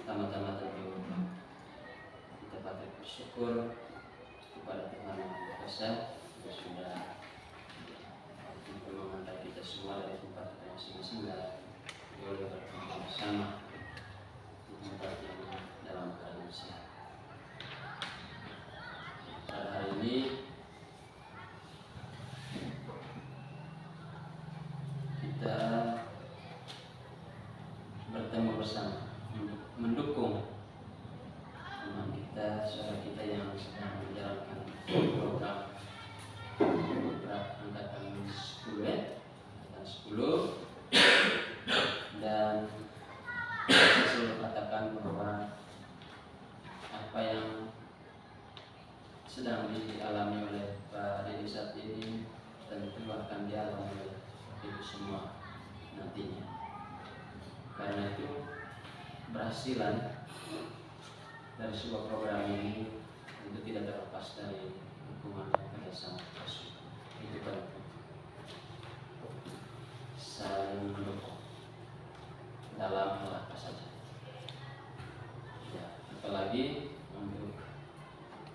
Pertama-tama tentu kita patut bersyukur kepada Tuhan Yang Maha Kuasa yang sudah mengantar kita semua dari tempat kita masing-masing dan boleh berkumpul bersama di tempat yang dalam keadaan sehat. Pada hari ini kita bertemu bersama untuk mendukung teman kita, saudara kita yang sedang menjalankan program angkatan 10 dan saya selalu katakan bahwa apa yang sedang dialami oleh Pak Dedi saat ini tentu akan dialami oleh itu semua nantinya. Karena itu keberhasilan dari sebuah program ini tentu tidak terlepas dari dukungan dan kerjasama kita semua. Itu penting. Saling mendukung dalam hal apa saja. Ya, apalagi untuk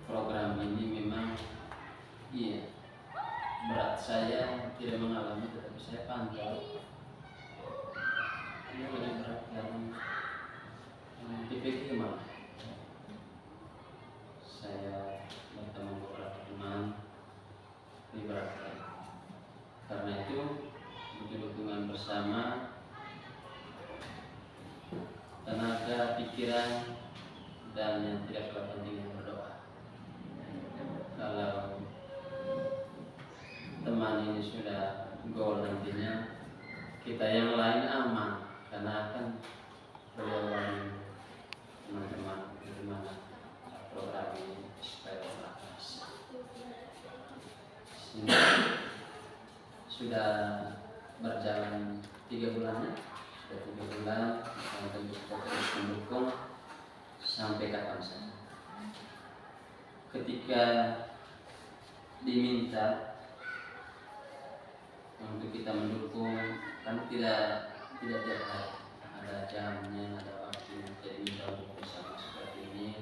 program ini memang berat saya tidak mengalami, tetapi saya pantau ini lebih berat yang dipikir malah. Saya bertemu beberapa teman lebih berat lagi. Karena itu butuh dukungan bersama, tenaga, pikiran, dan yang tidak kalah penting berdoa. Kalau teman ini sudah goal nantinya, kita yang lain aman. Karena kan beliau teman-teman bagaimana program ini supaya berhasil. Sudah berjalan 3 bulan, dan tentu kita terus mendukung sampai kapan saja. Ketika diminta untuk kita mendukung, kan tidak tiap hari, ada jamnya, ada waktunya. Jadi minta untuk bersama seperti ini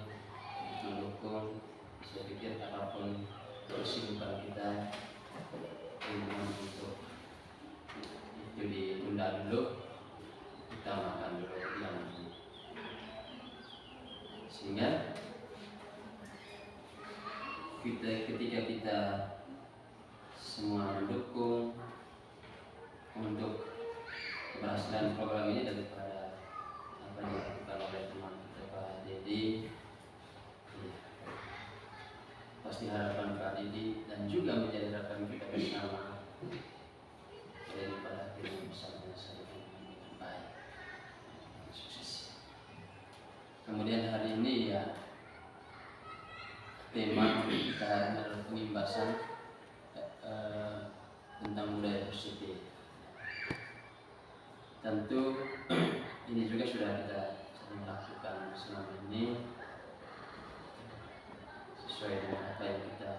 mendukung. Saya pikir apapun kesibukan kita untuk itu ditunda dulu, kita makan dulu yang ini, sehingga ketika kita semua mendukung untuk keberhasilan program ini, daripada apa yang dilakukan oleh teman kita Pak Dedi, pasti harapan Pak Dedi dan juga menjadi harapan kita bersama daripada akhirnya bisa menyelesaikan dengan baik, sukses. Kemudian hari ini tema kita adalah pengimbasan tentang budaya positif. Tentu ini juga sudah kita sering lakukan selama ini sesuai dengan apa yang kita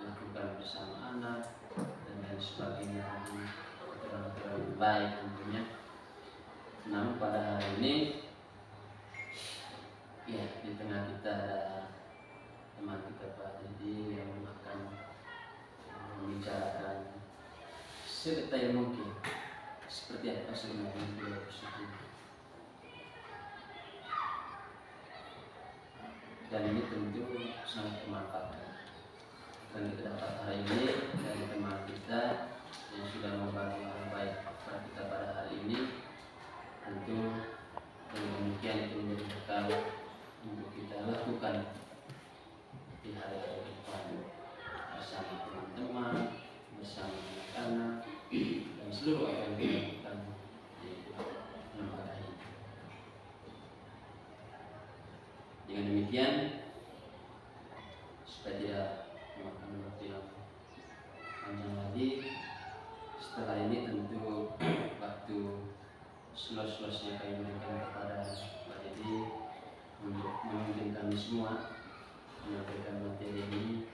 lakukan bersama anak dan lain sebagainya, aturan-aturan baik tentunya. Namun pada hari ini di tengah kita ada teman kita Pak Dedi yang akan membicarakan sedetail mungkin seperti apa sebenarnya budaya positif. Dan ini tentu sangat bermanfaat. Dan kita dapat hari ini dari teman kita yang sudah membantu hal baik kepada kita pada hari ini. Tentu dengan demikian itu menjadi bekal untuk kita lakukan di hari-hari depan bersama teman-teman, bersama anak-anak, dan seluruh apa yang kita lakukan di lembaga ini. Dengan demikian, supaya tidak memakan waktu yang panjang lagi, setelah ini tentu waktu slot-slotnya kami berikan kepada Pak Dedi untuk memimpin kami semua menyampaikan materi ini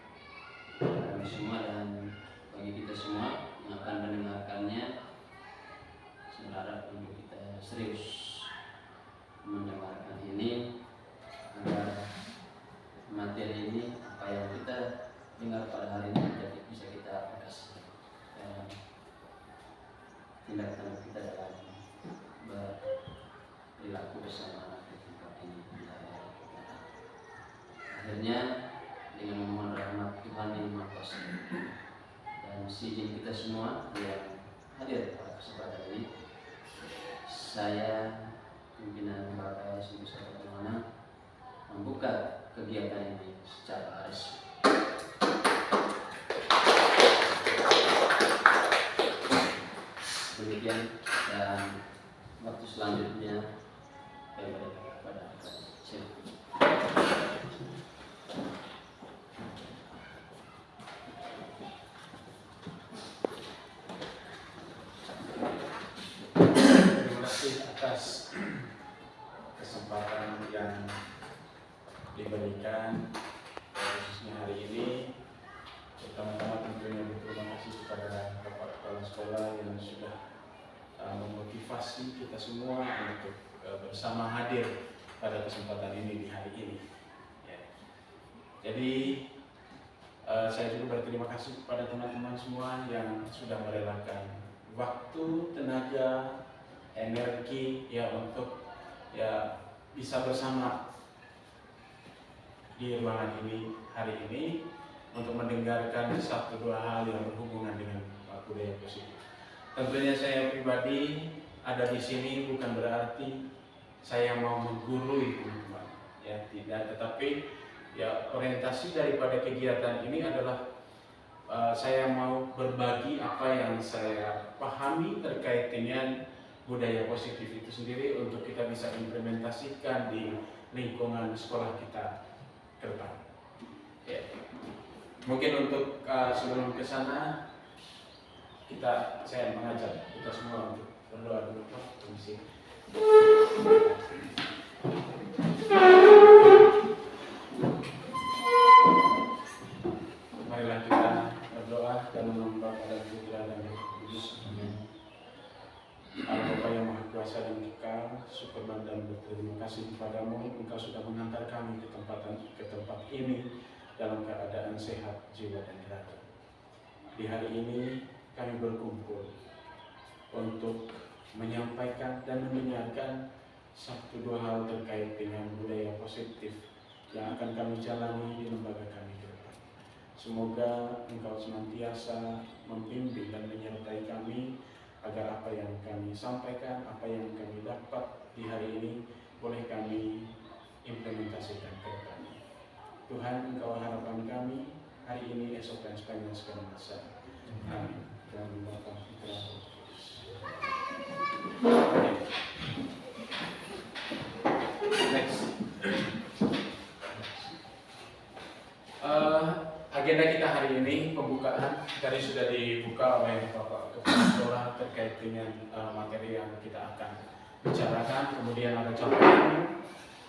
kami semua, dan bagi kita semua yang akan mendengarkannya, saya berharap untuk kita serius mendengarkan ini saya pimpinan Lembaga Sungguh Sahabat Amanah membuka kegiatan ini secara resmi. Demikian, dan waktu selanjutnya saya berikan kepada silakan. Terima kasih atas kesempatan yang diberikan khususnya hari ini. Pertama-tama tentunya berterima kasih kepada Bapak Kepala Sekolah yang sudah memotivasi kita semua untuk bersama hadir pada kesempatan ini di hari ini. Ya. Jadi saya juga berterima kasih kepada teman-teman semua yang sudah merelakan waktu, tenaga, energi ya untuk ya bisa bersama di ruangan ini hari ini untuk mendengarkan satu dua hal yang berhubungan dengan budaya positif. Tentunya saya pribadi ada di sini bukan berarti saya mau menggurui teman-teman, ya tidak. Tetapi ya orientasi daripada kegiatan ini adalah saya mau berbagi apa yang saya pahami terkait dengan budaya positif itu sendiri untuk kita bisa implementasikan di lingkungan sekolah kita ke depan. Ya. Mungkin untuk sebelum ke sana saya mengajak kita semua untuk berdoa dulu, Pak. Permisi. Marilah kita berdoa dan menyembah pada Putra dan Roh Kudus. Amin. Allah Bapa yang Maha Kuasa dan Kekal, syukur dan berterima kasih kepadamu, Engkau sudah mengantar kami ke tempat ini dalam keadaan sehat jiwa dan raga. Di hari ini kami berkumpul untuk menyampaikan dan mendengarkan satu dua hal terkait dengan budaya positif yang akan kami jalani di lembaga kami ke depan. Semoga Engkau senantiasa membimbing dan menyertai kami agar apa yang kami sampaikan, apa yang kami dapat di hari ini boleh kami implementasikan ke depannya. Tuhan, Engkau harapan kami hari ini, esok dan sepanjang segala masa. Amin. Dan Bapa, Putra, Roh Kudus. Next. Agenda kita hari ini pembukaan tadi sudah dibuka oleh Bapak Kepala Sekolah terkait dengan materi yang kita akan bicarakan. Kemudian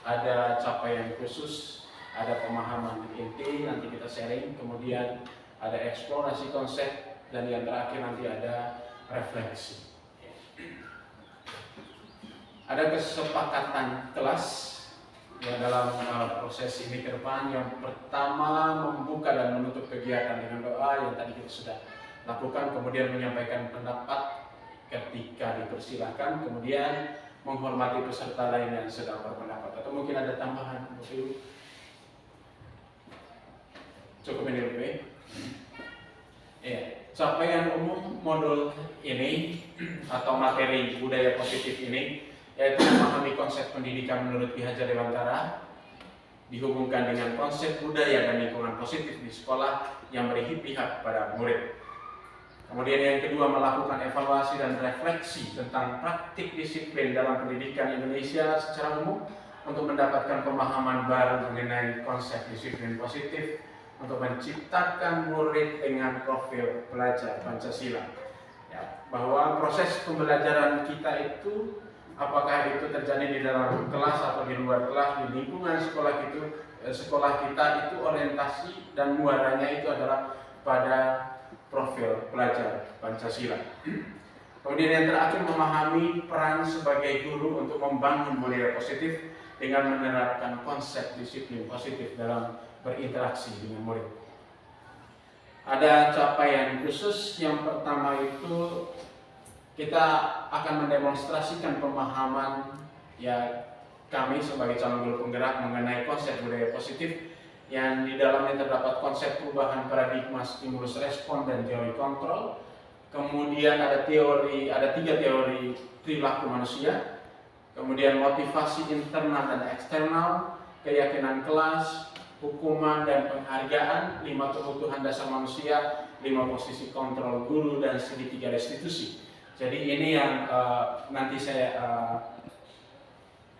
ada capaian khusus, ada pemahaman inti, nanti kita sharing. Kemudian ada eksplorasi konsep, dan yang terakhir nanti ada refleksi. Ada kesepakatan kelas ya dalam proses ini ke depan. Yang pertama membuka dan menutup kegiatan dengan doa yang tadi kita sudah lakukan, kemudian menyampaikan pendapat ketika dipersilahkan, kemudian menghormati peserta lain yang sedang berpendapat. Atau mungkin ada tambahan, cukup ini lebih. Ya, capaian umum modul ini atau materi budaya positif ini yaitu memahami konsep pendidikan menurut Ki Hajar Dewantara dihubungkan dengan konsep budaya dan lingkungan positif di sekolah yang beri pihak pada murid. Kemudian yang kedua, melakukan evaluasi dan refleksi tentang praktik disiplin dalam pendidikan Indonesia secara umum untuk mendapatkan pemahaman baru mengenai konsep disiplin positif untuk menciptakan murid dengan profil pelajar Pancasila. Ya, bahwa proses pembelajaran kita itu, apakah itu terjadi di dalam kelas atau di luar kelas, di lingkungan sekolah kita itu orientasi dan muaranya itu adalah pada profil pelajar Pancasila. Kemudian yang terakhir, memahami peran sebagai guru untuk membangun budaya positif dengan menerapkan konsep disiplin positif dalam berinteraksi dengan murid. Ada capaian khusus. Yang pertama itu kita akan mendemonstrasikan pemahaman ya kami sebagai calon guru penggerak mengenai konsep budaya positif yang di dalamnya terdapat konsep perubahan paradigma stimulus respon dan teori kontrol. kemudian ada 3 teori perilaku manusia, kemudian motivasi internal dan eksternal, keyakinan kelas, hukuman dan penghargaan, 5 kebutuhan dasar manusia, 5 posisi kontrol guru, dan segitiga restitusi. Jadi ini yang nanti saya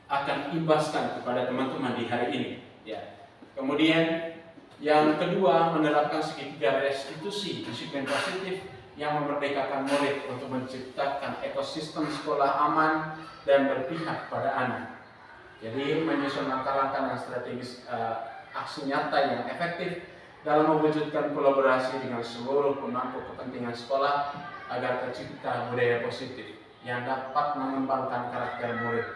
akan imbaskan kepada teman-teman di hari ini. Ya. Kemudian yang kedua, menerapkan segitiga restitusi, disiplin positif yang memerdekakan murid untuk menciptakan ekosistem sekolah aman dan berpihak pada anak. Jadi menyusun langkah-langkah dan strategis aksi nyata yang efektif dalam mewujudkan kolaborasi dengan seluruh pemangku kepentingan sekolah agar tercipta budaya positif yang dapat mengembangkan karakter murid,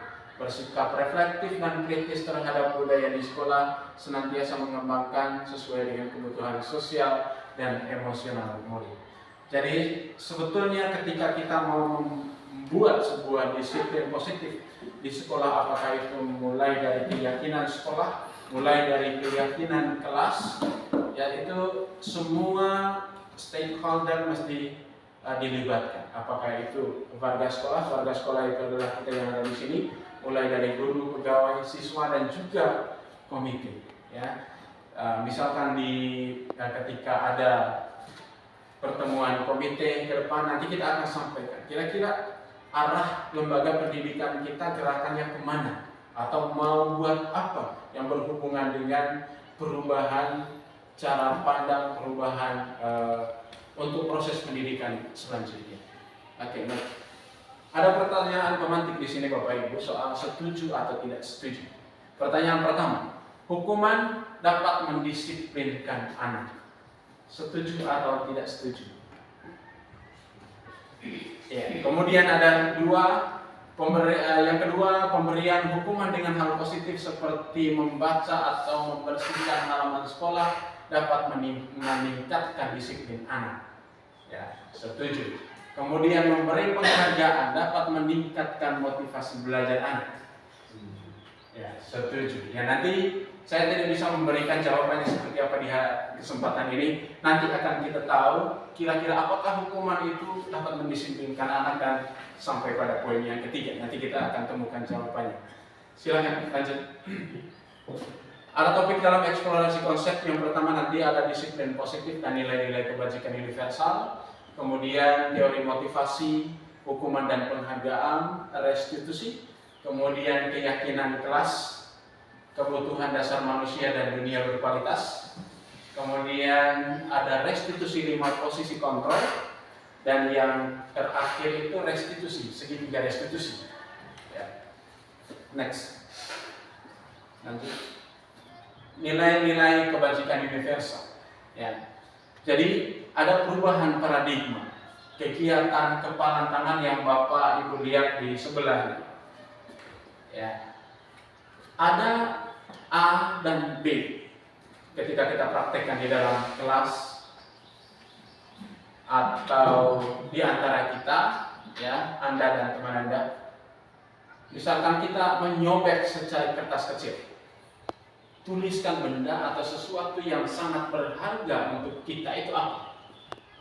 bersikap reflektif dan kritis terhadap budaya di sekolah, senantiasa mengembangkan sesuai dengan kebutuhan sosial dan emosional murid. Jadi sebetulnya ketika kita mau membuat sebuah disiplin positif di sekolah, apakah itu mulai dari keyakinan sekolah, mulai dari keyakinan kelas, yaitu semua stakeholder mesti dilibatkan. Apakah itu warga sekolah itu adalah kita yang ada di sini, mulai dari guru, pegawai, siswa, dan juga komite. Ya, misalkan ketika ada pertemuan komite ke depan, nanti kita akan sampaikan kira-kira arah lembaga pendidikan kita gerakannya kemana, atau mau buat apa yang berhubungan dengan perubahan cara pandang, perubahan untuk proses pendidikan selanjutnya. Oke, nah, ada pertanyaan pemantik di sini Bapak Ibu soal setuju atau tidak setuju. Pertanyaan pertama, hukuman dapat mendisiplinkan anak. Setuju atau tidak setuju? Ya, kemudian ada yang kedua, pemberian hukuman dengan hal positif seperti membaca atau membersihkan halaman sekolah dapat meningkatkan disiplin anak. Ya, setuju. Kemudian memberi penghargaan dapat meningkatkan motivasi belajar anak. Ya, setuju. Ya, nanti saya tidak bisa memberikan jawabannya seperti apa di kesempatan ini. Nanti akan kita tahu kira-kira apakah hukuman itu dapat mendisiplinkan anak, dan sampai pada poin yang ketiga. Nanti kita akan temukan jawabannya. Silakan lanjut. Ada topik dalam eksplorasi konsep. Yang pertama nanti ada disiplin positif dan nilai-nilai kebajikan universal. Kemudian teori motivasi, hukuman dan penghargaan, restitusi. Kemudian keyakinan kelas, kebutuhan dasar manusia dan dunia berkualitas. Kemudian ada restitusi 5 posisi kontrol. Dan yang terakhir itu restitusi, segitiga restitusi. Ya. Next. Lanjut. Nilai-nilai kebajikan universal. Ya. Jadi ada perubahan paradigma. Kegiatan kepalan tangan yang Bapak Ibu lihat di sebelah. Ya. Ada A dan B. Ketika kita praktekkan di dalam kelas atau di antara kita, ya, Anda dan teman Anda. Misalkan kita menyobek secari kertas kecil, tuliskan benda atau sesuatu yang sangat berharga untuk kita itu apa.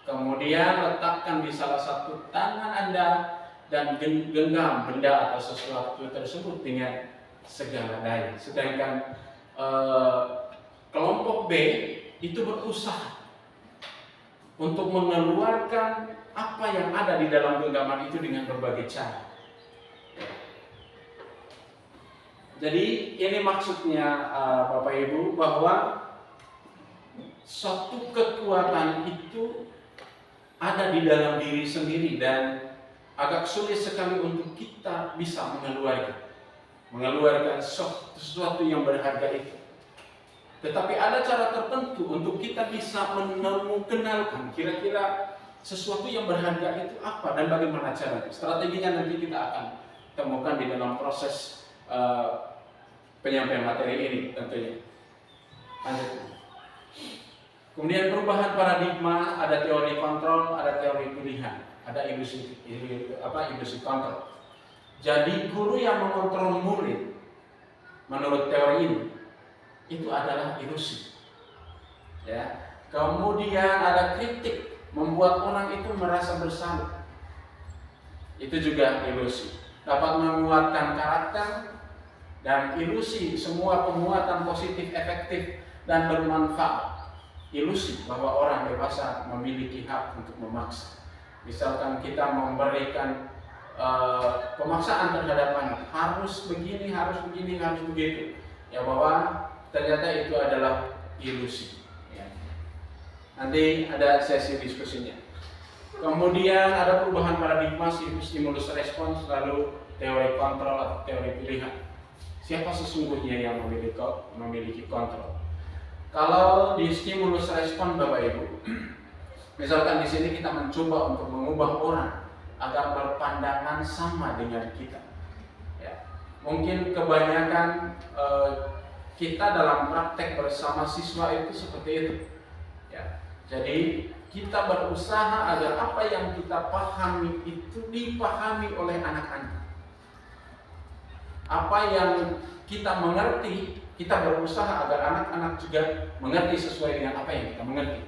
Kemudian letakkan di salah satu tangan Anda dan genggam benda atau sesuatu tersebut dengan segala daya. Sedangkan kelompok B itu berusaha untuk mengeluarkan apa yang ada di dalam genggaman itu dengan berbagai cara. Jadi ini maksudnya Bapak Ibu, bahwa suatu kekuatan itu ada di dalam diri sendiri dan agak sulit sekali untuk kita bisa mengeluarkan sesuatu yang berharga itu. Tetapi ada cara tertentu untuk kita bisa mengenalkan kira-kira sesuatu yang berharga itu apa dan bagaimana caranya. Strateginya nanti kita akan temukan di dalam proses penyampaian materi ini tentunya. Lanjut. Kemudian perubahan paradigma, ada teori kontrol, ada teori pilihan, ada ilusi kontrol. Jadi guru yang mengontrol murid menurut teori ini itu adalah ilusi. Ya. Kemudian ada kritik membuat orang itu merasa bersalah. Itu juga ilusi. Dapat menguatkan karakter dan ilusi, semua penguatan positif, efektif, dan bermanfaat. Ilusi bahwa orang dewasa memiliki hak untuk memaksa. Misalkan kita memberikan pemaksaan terhadap anak, harus begini, harus begini, harus begitu. Ya, bahwa ternyata itu adalah ilusi. Ya. Nanti ada sesi diskusinya. Kemudian ada perubahan paradigma, stimulus respons, lalu teori kontrol atau teori pilihan. Siapa sesungguhnya yang memiliki kontrol? Kalau di stimulus respon, Bapak Ibu, misalkan di sini kita mencoba untuk mengubah orang agar berpandangan sama dengan kita. Ya. Mungkin kebanyakan kita dalam praktek bersama siswa itu seperti itu. Ya. Jadi kita berusaha agar apa yang kita pahami itu dipahami oleh anak-anak. Apa yang kita mengerti, kita berusaha agar anak-anak juga mengerti sesuai dengan apa yang kita mengerti.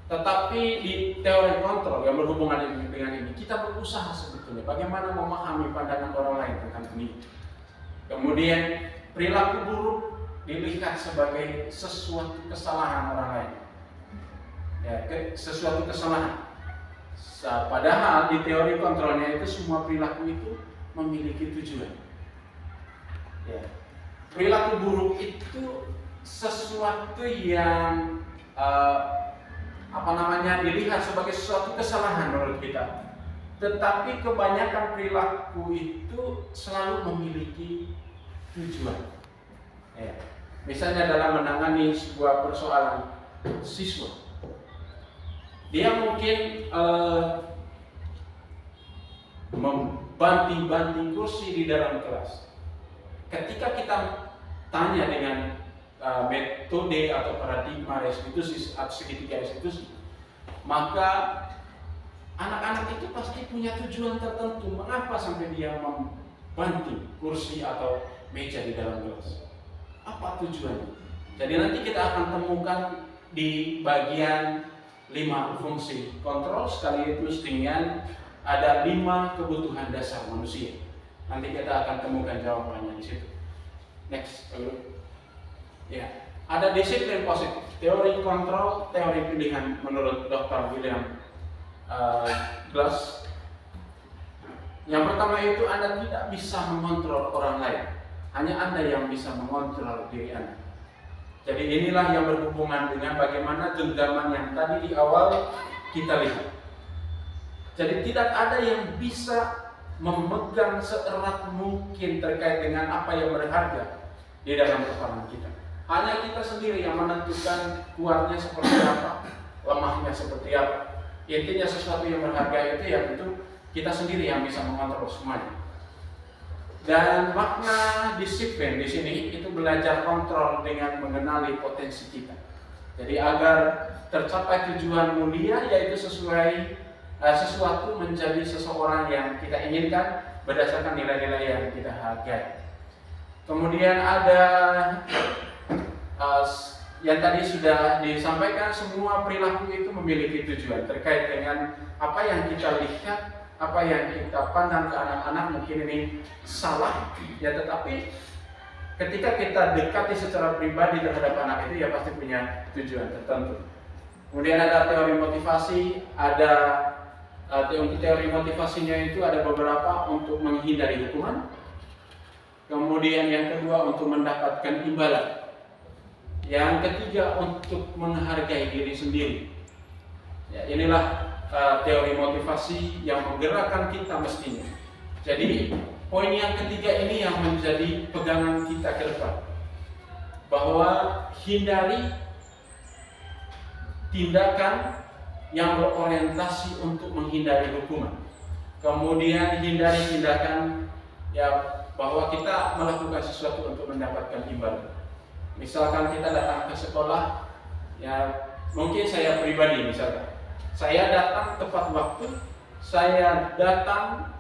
Tetapi di teori kontrol yang berhubungan dengan ini, kita berusaha sebetulnya bagaimana memahami pandangan orang lain tentang ini. Kemudian perilaku buruk dilihat sebagai sesuatu kesalahan orang lain. Ya, sesuatu kesalahan. Padahal di teori kontrolnya itu semua perilaku itu memiliki tujuan. Ya. Perilaku buruk itu sesuatu yang dilihat sebagai sesuatu kesalahan menurut kita. Tetapi kebanyakan perilaku itu selalu memiliki tujuan. Ya. Misalnya dalam menangani sebuah persoalan siswa, dia mungkin membanting-banting kursi di dalam kelas. Ketika kita tanya dengan metode atau paradigma restitusi atau segitiga restitusi, maka anak-anak itu pasti punya tujuan tertentu. Mengapa sampai dia membanting kursi atau meja di dalam kelas? Apa tujuannya? Jadi nanti kita akan temukan di bagian 5 fungsi kontrol sekaligus dengan ada 5 kebutuhan dasar manusia. Nanti kita akan temukan jawabannya di situ. Next, ya, ada disiplin positif, teori kontrol, teori pilihan menurut Dr. William Glass. Yang pertama itu Anda tidak bisa mengontrol orang lain, hanya Anda yang bisa mengontrol diri Anda. Jadi inilah yang berhubungan dengan bagaimana genggaman yang tadi di awal kita lihat. Jadi tidak ada yang bisa memegang seerat mungkin terkait dengan apa yang berharga di dalam kepala kita. Hanya kita sendiri yang menentukan kuatnya seperti apa, lemahnya seperti apa. Intinya sesuatu yang berharga itu ya tentu kita sendiri yang bisa mengontrol semuanya. Dan makna disiplin di sini itu belajar kontrol dengan mengenali potensi kita. Jadi agar tercapai tujuan mulia, yaitu sesuatu menjadi seseorang yang kita inginkan berdasarkan nilai-nilai yang kita hargai. Kemudian ada yang tadi sudah disampaikan, semua perilaku itu memiliki tujuan terkait dengan apa yang kita lihat, apa yang kita pandang ke anak-anak. Mungkin ini salah, ya, tetapi ketika kita dekati secara pribadi terhadap anak itu ya pasti punya tujuan tertentu. Kemudian ada teori motivasi, ada teori motivasinya itu ada beberapa untuk menghindari hukuman. Kemudian yang kedua untuk mendapatkan imbalan. Yang ketiga untuk menghargai diri sendiri. Ya, inilah teori motivasi yang menggerakkan kita mestinya. Jadi poin yang ketiga ini yang menjadi pegangan kita ke depan, bahwa hindari tindakan yang berorientasi untuk menghindari hukuman. Kemudian hindari tindakan ya bahwa kita melakukan sesuatu untuk mendapatkan imbalan. Misalkan kita datang ke sekolah, ya mungkin saya pribadi misalkan, saya datang tepat waktu, saya datang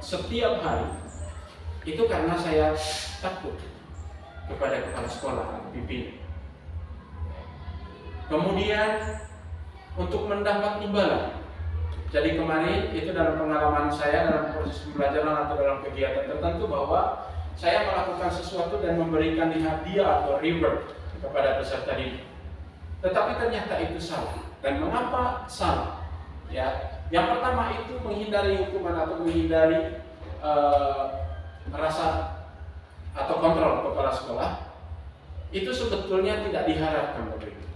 setiap hari, itu karena saya takut kepada kepala sekolah atau pimpinan. Kemudian untuk mendapat imbalan. Jadi kemarin itu dalam pengalaman saya dalam proses pembelajaran atau dalam kegiatan tertentu bahwa saya melakukan sesuatu dan memberikan hadiah atau reward kepada peserta didik. Tetapi ternyata itu salah. Dan mengapa salah? Ya, yang pertama itu menghindari hukuman atau menghindari rasa atau kontrol kepala sekolah. Itu sebetulnya tidak diharapkan begitu.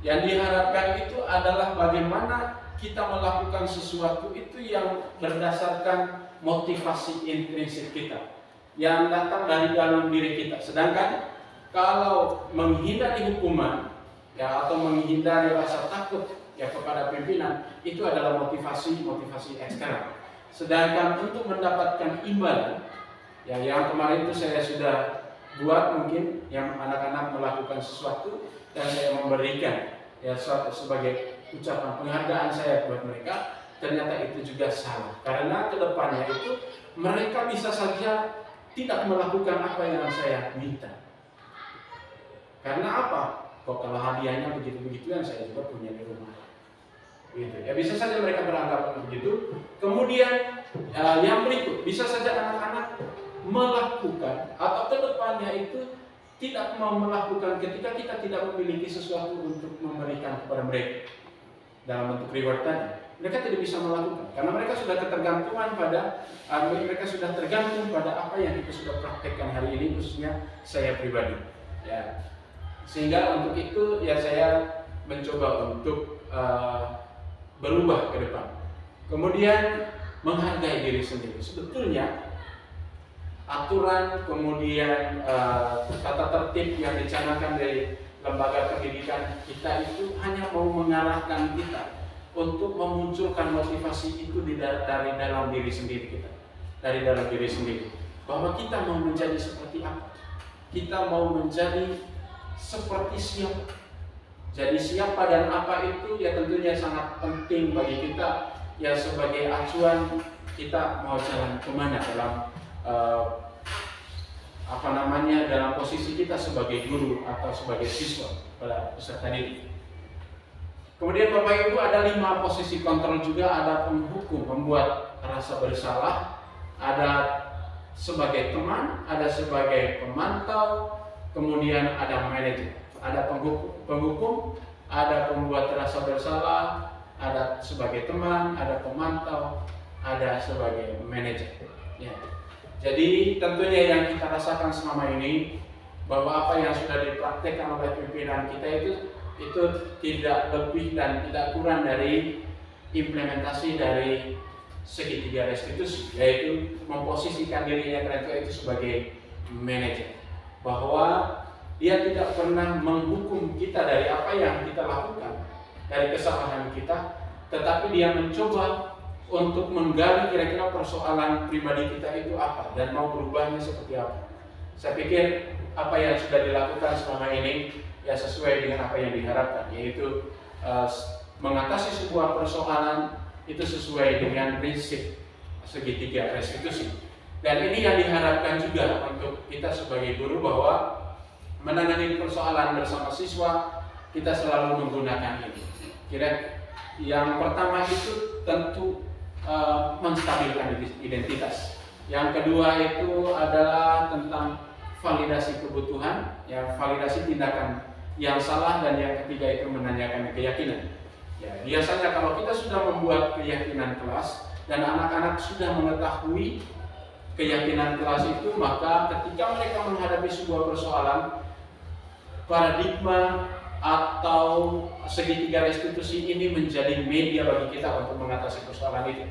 Yang diharapkan itu adalah bagaimana kita melakukan sesuatu itu yang berdasarkan motivasi intrinsik kita yang datang dari dalam diri kita. Sedangkan kalau menghindari hukuman ya atau menghindari rasa takut ya kepada pimpinan itu adalah motivasi eksternal. Sedangkan untuk mendapatkan imbalan ya yang kemarin itu saya sudah buat mungkin yang anak-anak melakukan sesuatu dan saya memberikan ya sebagai ucapan penghargaan saya buat mereka, ternyata itu juga salah. Karena kedepannya itu mereka bisa saja tidak melakukan apa yang saya minta. Karena apa? Kok kalau hadiahnya begitu-begitu yang saya juga punya di rumah. Gitu. Ya bisa saja mereka beranggapan begitu. Kemudian yang berikut, bisa saja anak-anak melakukan atau kedepannya itu tidak mau melakukan ketika kita tidak memiliki sesuatu untuk memberikan kepada mereka dalam bentuk reward tadi. Mereka tidak bisa melakukan karena mereka sudah ketergantungan pada mereka sudah tergantung pada apa yang kita sudah praktekkan hari ini, khususnya saya pribadi. Ya. Sehingga untuk itu ya saya mencoba untuk berubah ke depan. Kemudian menghargai diri sendiri. Sebetulnya aturan kemudian tata tertib yang dicanangkan dari lembaga pendidikan kita itu hanya mau mengarahkan kita untuk memunculkan motivasi itu dari dalam diri sendiri kita, dari dalam diri sendiri, bahwa kita mau menjadi seperti apa, kita mau menjadi seperti siapa. Jadi siapa dan apa itu ya tentunya sangat penting bagi kita ya sebagai acuan kita mau jalan kemana dalam dalam posisi kita sebagai guru atau sebagai siswa pada peserta didik. Kemudian Bapak Ibu ada 5 posisi kontrol juga, ada penghukum, membuat rasa bersalah, ada sebagai teman, ada sebagai pemantau, kemudian ada manajer, ada penghukum, ada pembuat rasa bersalah, ada sebagai teman, ada pemantau, ada sebagai manajer. Ya. Jadi tentunya yang kita rasakan selama ini bahwa apa yang sudah dipraktekkan oleh pimpinan kita itu tidak lebih dan tidak kurang dari implementasi dari segitiga restitusi, yaitu memposisikan dirinya Kerentua itu sebagai manajer, bahwa dia tidak pernah menghukum kita dari apa yang kita lakukan, dari kesalahan kita, tetapi dia mencoba untuk menggali kira-kira persoalan pribadi kita itu apa dan mau berubahnya seperti apa. Saya pikir apa yang sudah dilakukan selama ini ya sesuai dengan apa yang diharapkan, yaitu mengatasi sebuah persoalan itu sesuai dengan prinsip segitiga restitusi. Dan ini yang diharapkan juga untuk kita sebagai guru, bahwa menangani persoalan bersama siswa kita selalu menggunakan ini. Yang pertama itu tentu menstabilkan identitas. Yang kedua itu adalah tentang validasi kebutuhan, ya validasi tindakan yang salah, dan yang ketiga itu menanyakan keyakinan. Ya, biasanya kalau kita sudah membuat keyakinan kelas dan anak-anak sudah mengetahui keyakinan kelas itu, maka ketika mereka menghadapi sebuah persoalan, paradigma atau segitiga restitusi ini menjadi media bagi kita untuk mengatasi persoalan itu.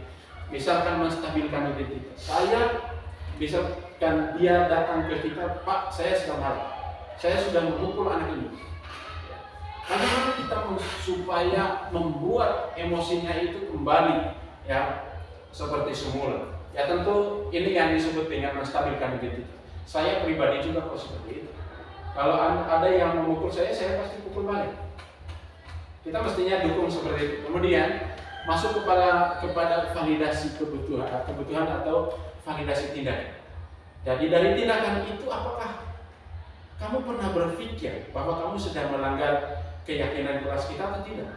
Misalkan menstabilkan identitas. Misalkan dia datang ke kita, Pak, saya sedang marah, saya sudah memukul anak ini. Bagaimana kita supaya membuat emosinya itu kembali ya seperti semula? Ya tentu ini yang disebut dengan menstabilkan identitas. Saya pribadi juga kok seperti itu. Kalau ada yang memukul saya pasti pukul balik. Kita mestinya dukung seperti itu. Kemudian masuk kepada validasi kebutuhan atau validasi tindakan. Jadi dari tindakan itu, apakah kamu pernah berpikir bahwa kamu sedang melanggar keyakinan kelas kita atau tidak?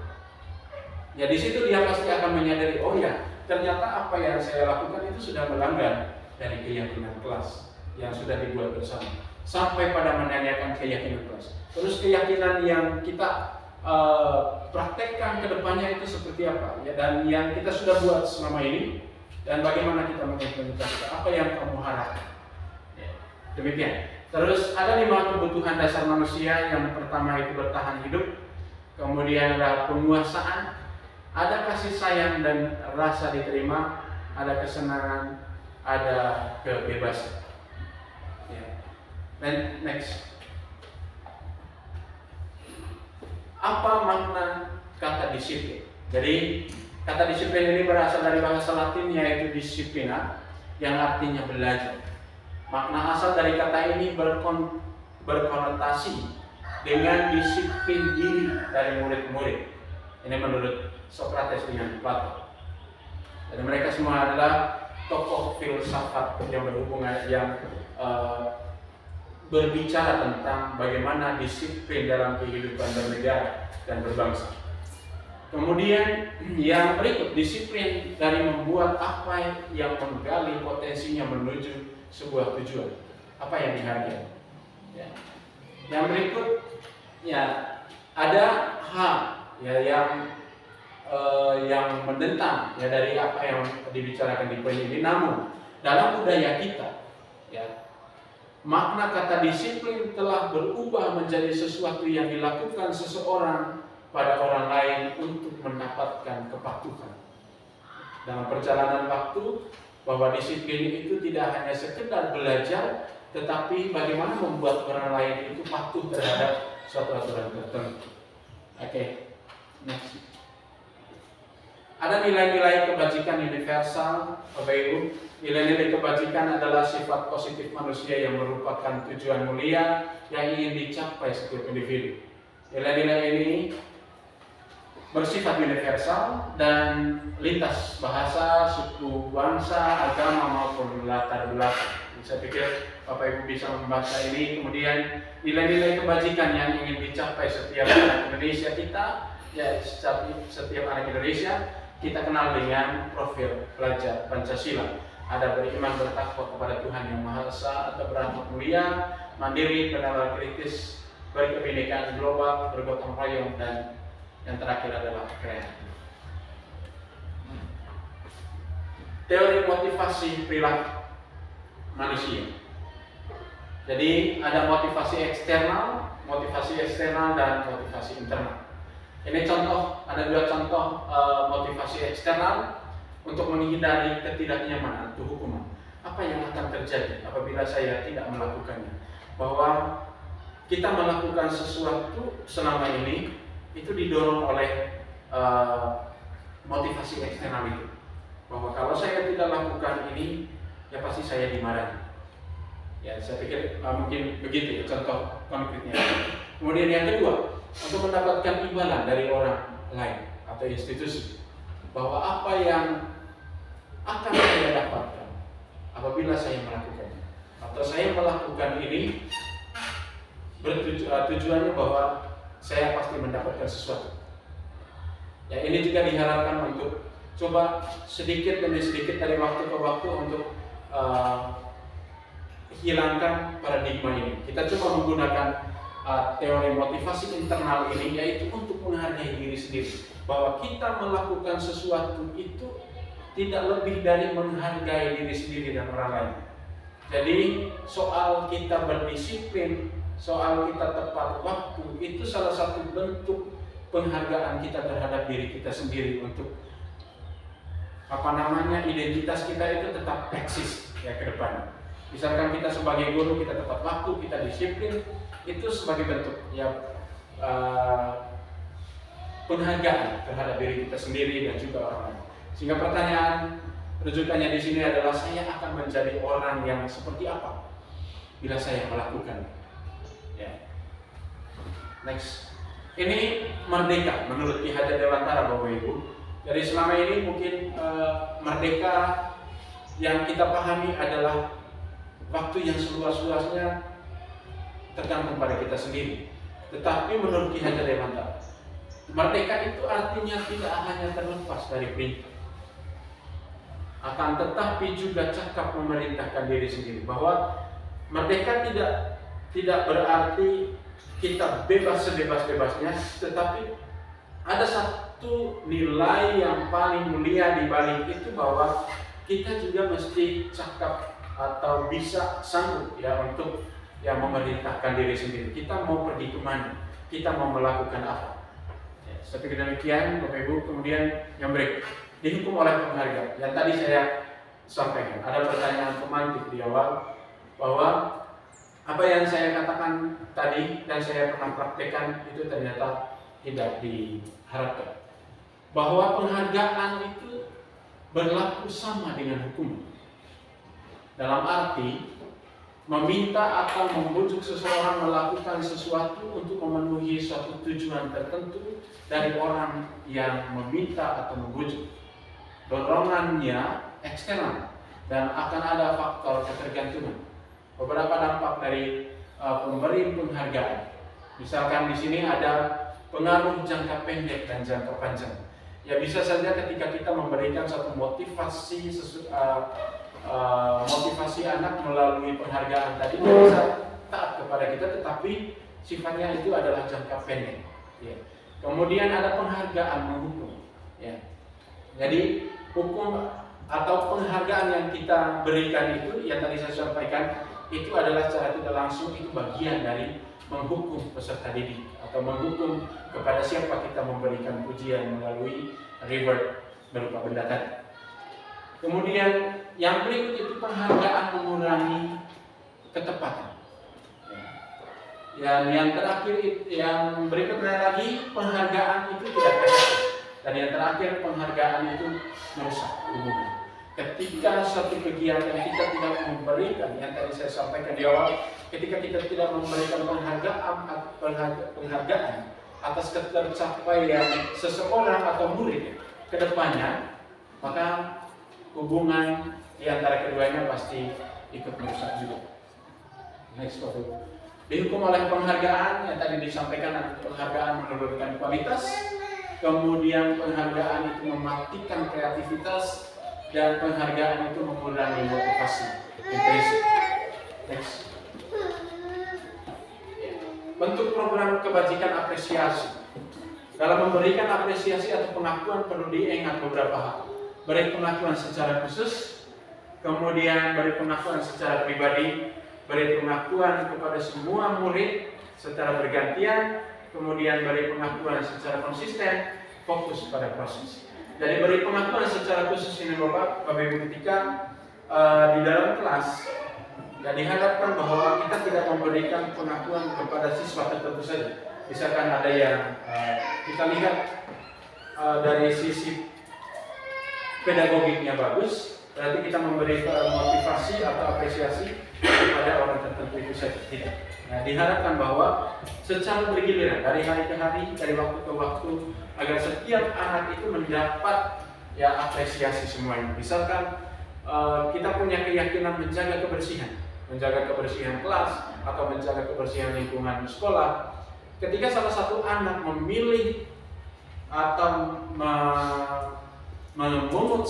Ya di situ dia pasti akan menyadari, oh ya, ternyata apa yang saya lakukan itu sudah melanggar dari keyakinan kelas yang sudah dibuat bersama. Sampai pada menanyakan keyakinan kelas. Terus keyakinan yang kita praktekkan ke depannya itu seperti apa? Ya, dan yang kita sudah buat selama ini, dan bagaimana kita mengimplementasikan apa yang kamu harapkan. Ya, demikian. Terus ada 5 kebutuhan dasar manusia. Yang pertama itu bertahan hidup, kemudian ada penguasaan, ada kasih sayang dan rasa diterima, ada kesenangan, ada kebebasan. Ya. Dan next, apa makna kata disiplin? Jadi kata disiplin ini berasal dari bahasa Latin yaitu disciplina, yang artinya belajar. Makna asal dari kata ini berkonotasi dengan disiplin diri dari murid-murid. Ini menurut Socrates dengan Plato. Dan mereka semua adalah tokoh filsafat yang berhubungan, yang berbicara tentang bagaimana disiplin dalam kehidupan bernegara dan berbangsa. Kemudian yang berikut, disiplin dari membuat apa yang menggali potensinya menuju sebuah tujuan, apa yang dihargai. Ya. Yang berikut, ya ada hal ya yang menentang ya dari apa yang dibicarakan di poin ini. Namun dalam budaya kita, ya, makna kata disiplin telah berubah menjadi sesuatu yang dilakukan seseorang pada orang lain untuk mendapatkan kepatuhan. Dalam perjalanan waktu, bahwa disiplin itu tidak hanya sekedar belajar, tetapi bagaimana membuat orang lain itu patuh terhadap suatu aturan tertentu. Oke, next. Ada nilai-nilai kebajikan universal, Bapak Ibu. Nilai-nilai kebajikan adalah sifat positif manusia yang merupakan tujuan mulia yang ingin dicapai setiap individu. Nilai-nilai ini bersifat universal dan lintas bahasa, suku, bangsa, agama maupun latar belakang. Saya pikir Bapak Ibu bisa membaca ini. Kemudian nilai-nilai kebajikan yang ingin dicapai setiap anak Indonesia kita, ya setiap anak Indonesia kita kenal dengan profil pelajar Pancasila. Ada beriman, bertakwa kepada Tuhan Yang Maha Esa, atau berakhlak mulia, mandiri, bernalar kritis, berkebinekaan global, bergotong royong, dan yang terakhir adalah kreatif. Teori motivasi perilaku manusia. Jadi ada motivasi eksternal dan motivasi internal. Ini contoh, ada 2 contoh motivasi eksternal untuk menghindari ketidaknyamanan atau hukuman. Apa yang akan terjadi apabila saya tidak melakukannya? Bahwa kita melakukan sesuatu selama ini itu didorong oleh motivasi eksternal itu. Bahwa kalau saya tidak lakukan ini, ya pasti saya dimarahi. Ya, saya pikir mungkin begitu ya contoh konkretnya. Kemudian yang kedua, untuk mendapatkan imbalan dari orang lain atau institusi, bahwa apa yang akan saya dapatkan apabila saya melakukannya, atau saya melakukan ini tujuannya bahwa saya pasti mendapatkan sesuatu. Ya, ini juga diharapkan untuk coba sedikit demi sedikit dari waktu ke waktu untuk hilangkan paradigma ini. Kita coba menggunakan teori motivasi internal ini, yaitu untuk menghargai diri sendiri, bahwa kita melakukan sesuatu itu tidak lebih dari menghargai diri sendiri dan orang lain. Jadi soal kita berdisiplin, soal kita tepat waktu, itu salah satu bentuk penghargaan kita terhadap diri kita sendiri untuk identitas kita itu tetap eksis ya ke depan. Misalkan kita sebagai guru, kita tepat waktu, kita disiplin, itu sebagai bentuk ya penghargaan terhadap diri kita sendiri dan juga orang lain. Sehingga pertanyaan rujukannya di sini adalah, saya akan menjadi orang yang seperti apa bila saya melakukan. Ya. Next. Ini merdeka menurut Ki Hajar Dewantara, Bapak Ibu. Jadi selama ini mungkin merdeka yang kita pahami adalah waktu yang seluas-luasnya tergantung pada kita sendiri. Tetapi menurut Ki Hajar Dewantara, Merdeka itu artinya tidak hanya terlepas dari perintah, akan tetapi juga cakap memerintahkan diri sendiri. Bahwa merdeka tidak berarti kita bebas sebebas-bebasnya, tetapi ada satu nilai yang paling mulia di balik itu, bahwa kita juga mesti cakap atau bisa sanggup ya untuk memerintahkan diri sendiri. Kita mau pergi kemana? Kita mau melakukan apa? Seperti demikian, Bapak Ibu. Kemudian yang berikut, dihukum oleh penghargaan. Yang tadi saya sampaikan, ada pertanyaan pemantik di awal, bahwa apa yang saya katakan tadi dan saya pernah praktekkan itu ternyata tidak diharapkan. Bahwa penghargaan itu berlaku sama dengan hukum. Dalam arti meminta atau membujuk seseorang melakukan sesuatu untuk memenuhi suatu tujuan tertentu dari orang yang meminta atau membujuk. Dorongannya eksternal dan akan ada faktor ketergantungan. Beberapa dampak dari pemberi penghargaan. Misalkan di sini ada pengaruh jangka pendek dan jangka panjang. Ya, bisa saja ketika kita memberikan satu motivasi motivasi anak melalui penghargaan tadi, dia bisa taat kepada kita, tetapi sifatnya itu adalah jangka pendek. Ya. Kemudian ada penghargaan menghukum. Ya. Jadi hukum atau penghargaan yang kita berikan itu, yang tadi saya sampaikan, itu adalah secara tidak langsung itu bagian dari menghukum peserta didik atau menghukum kepada siapa kita memberikan pujian melalui reward berupa benda tadi. Kemudian yang berikut itu penghargaan mengurangi ketepatan. Yang terakhir, yang berikutnya lagi, penghargaan itu tidak efektif. Dan yang terakhir, penghargaan itu merusak hubungan. Ketika satu kegiatan kita tidak memberikan, yang tadi saya sampaikan di awal, ketika kita tidak memberikan penghargaan atas ketercapaian seseorang atau murid ke depannya, maka hubungan di antara keduanya pasti ikut merusak juga. Next photo. Dihukum oleh penghargaan yang tadi disampaikan, penghargaan menurunkan kualitas, kemudian penghargaan itu mematikan kreativitas, dan penghargaan itu mengurangi motivasi intrinsik. Next. Bentuk program kebajikan apresiasi. Dalam memberikan apresiasi atau pengakuan perlu diingat beberapa hal. Beri pengakuan secara khusus, kemudian beri pengakuan secara pribadi, beri pengakuan kepada semua murid secara bergantian, kemudian beri pengakuan secara konsisten, fokus pada proses. Jadi beri pengakuan secara khusus ini Bapak Ibu, ketika di dalam kelas dan diharapkan bahwa kita tidak memberikan pengakuan kepada siswa tertentu saja. Misalkan ada yang kita lihat dari sisi pedagogiknya bagus, berarti kita memberi motivasi atau apresiasi kepada orang tertentu itu saja. Tidak. Nah, diharapkan bahwa secara bergiliran dari hari ke hari, dari waktu ke waktu, agar setiap anak itu mendapat apresiasi semuanya. Misalkan kita punya keyakinan menjaga kebersihan kelas atau menjaga kebersihan lingkungan sekolah. Ketika salah satu anak memilih atau memungut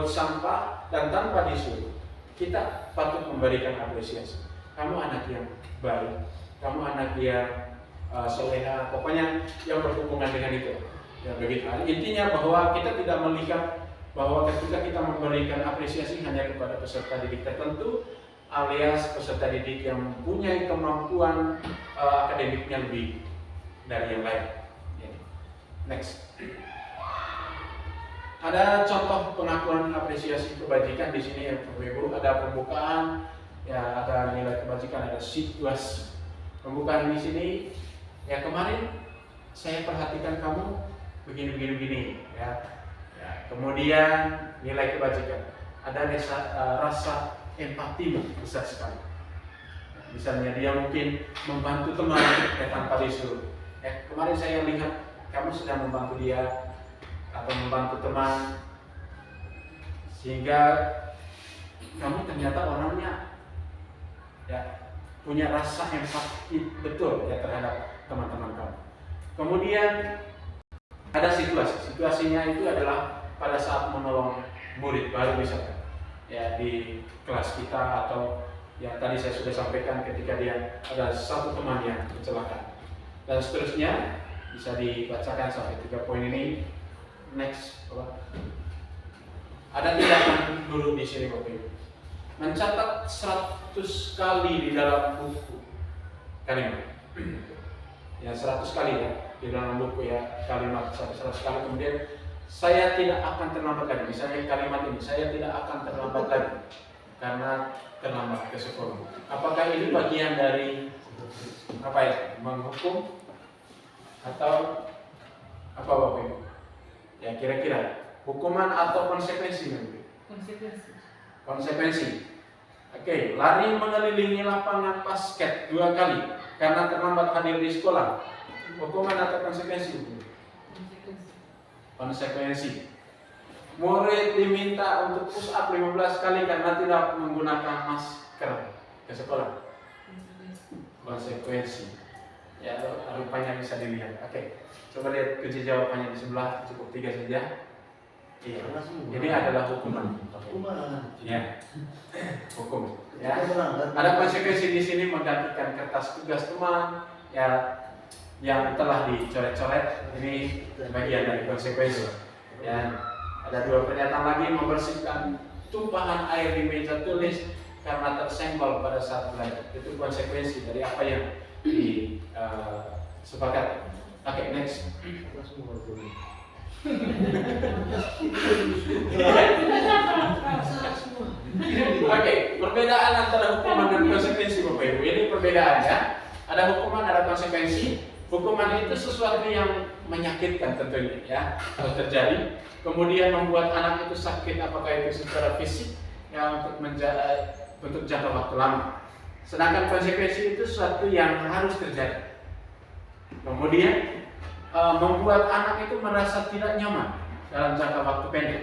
sampah dan tanpa disuruh, kita patut memberikan apresiasi. Kamu anak yang baik, kamu anak yang soleha, pokoknya yang berhubungan dengan itu. Ya begitu. Intinya bahwa kita tidak melihat bahwa ketika kita memberikan apresiasi hanya kepada peserta didik tertentu, alias peserta didik yang mempunyai kemampuan akademiknya lebih dari yang lain. Next. Ada contoh pengakuan apresiasi kebajikan di sini ya Bapak Ibu. Ada pembukaan, ya ada nilai kebajikan, ada situasi. Pembukaan di sini, ya kemarin saya perhatikan kamu begini ya. Kemudian nilai kebajikan, ada rasa empati besar sekali. Misalnya dia mungkin membantu teman tanpa disuruh. Kemarin saya lihat kamu sedang membantu dia atau membantu teman, sehingga kamu ternyata orangnya punya rasa empati betul terhadap teman-teman kamu. Kemudian ada situasinya itu adalah pada saat menolong murid baru misalkan ya di kelas kita, atau yang tadi saya sudah sampaikan ketika dia ada satu teman yang kecelakaan dan seterusnya. Bisa dibacakan sampai 3 poin ini. Next, ada tindakan guru di sini Bapak Ibu. Mencatat 100 kali di dalam buku kalimat. Ya 100 kali ya di dalam buku ya kalimat 100 kali. Kemudian saya tidak akan terlambat lagi. Misalnya kalimat ini, saya tidak akan terlambat lagi karena terlambat ke sekolah. Apakah ini bagian dari apa ya? Menghukum atau apa Bapak Ibu? Ya kira-kira hukuman atau konsekuensi nanti? Konsekuensi. Oke, lari mengelilingi lapangan basket 2 kali karena terlambat hadir di sekolah. Hukuman atau konsekuensi? Konsekuensi. Murid diminta untuk push up 15 kali karena tidak menggunakan masker ke sekolah. Konsekuensi. Ya, rupanya bisa dilihat. Oke, coba lihat kunci jawabannya di sebelah, cukup 3 saja. Iya, ini adalah hukuman. Ya, hukum. Ya, ada konsekuensi di sini menggantikan kertas tugas teman ya yang telah dicoret-coret. Ini bagian dari konsekuensi. Ya, ada 2 pernyataan lagi, membersihkan tumpahan air di meja tulis karena tersenggol pada saat belajar. Itu konsekuensi dari apa yang sepakat. Oke, next. Oke, perbedaan antara hukuman dan konsekuensi Bapak Ibu. Ini perbedaannya. Ada hukuman, ada konsekuensi. Hukuman itu sesuatu yang menyakitkan tentunya ya, kalau terjadi. Kemudian membuat anak itu sakit, apakah itu secara fisik ya, untuk jangka waktu lama. Sedangkan konsekuensi itu sesuatu yang harus terjadi. Kemudian membuat anak itu merasa tidak nyaman dalam jangka waktu pendek.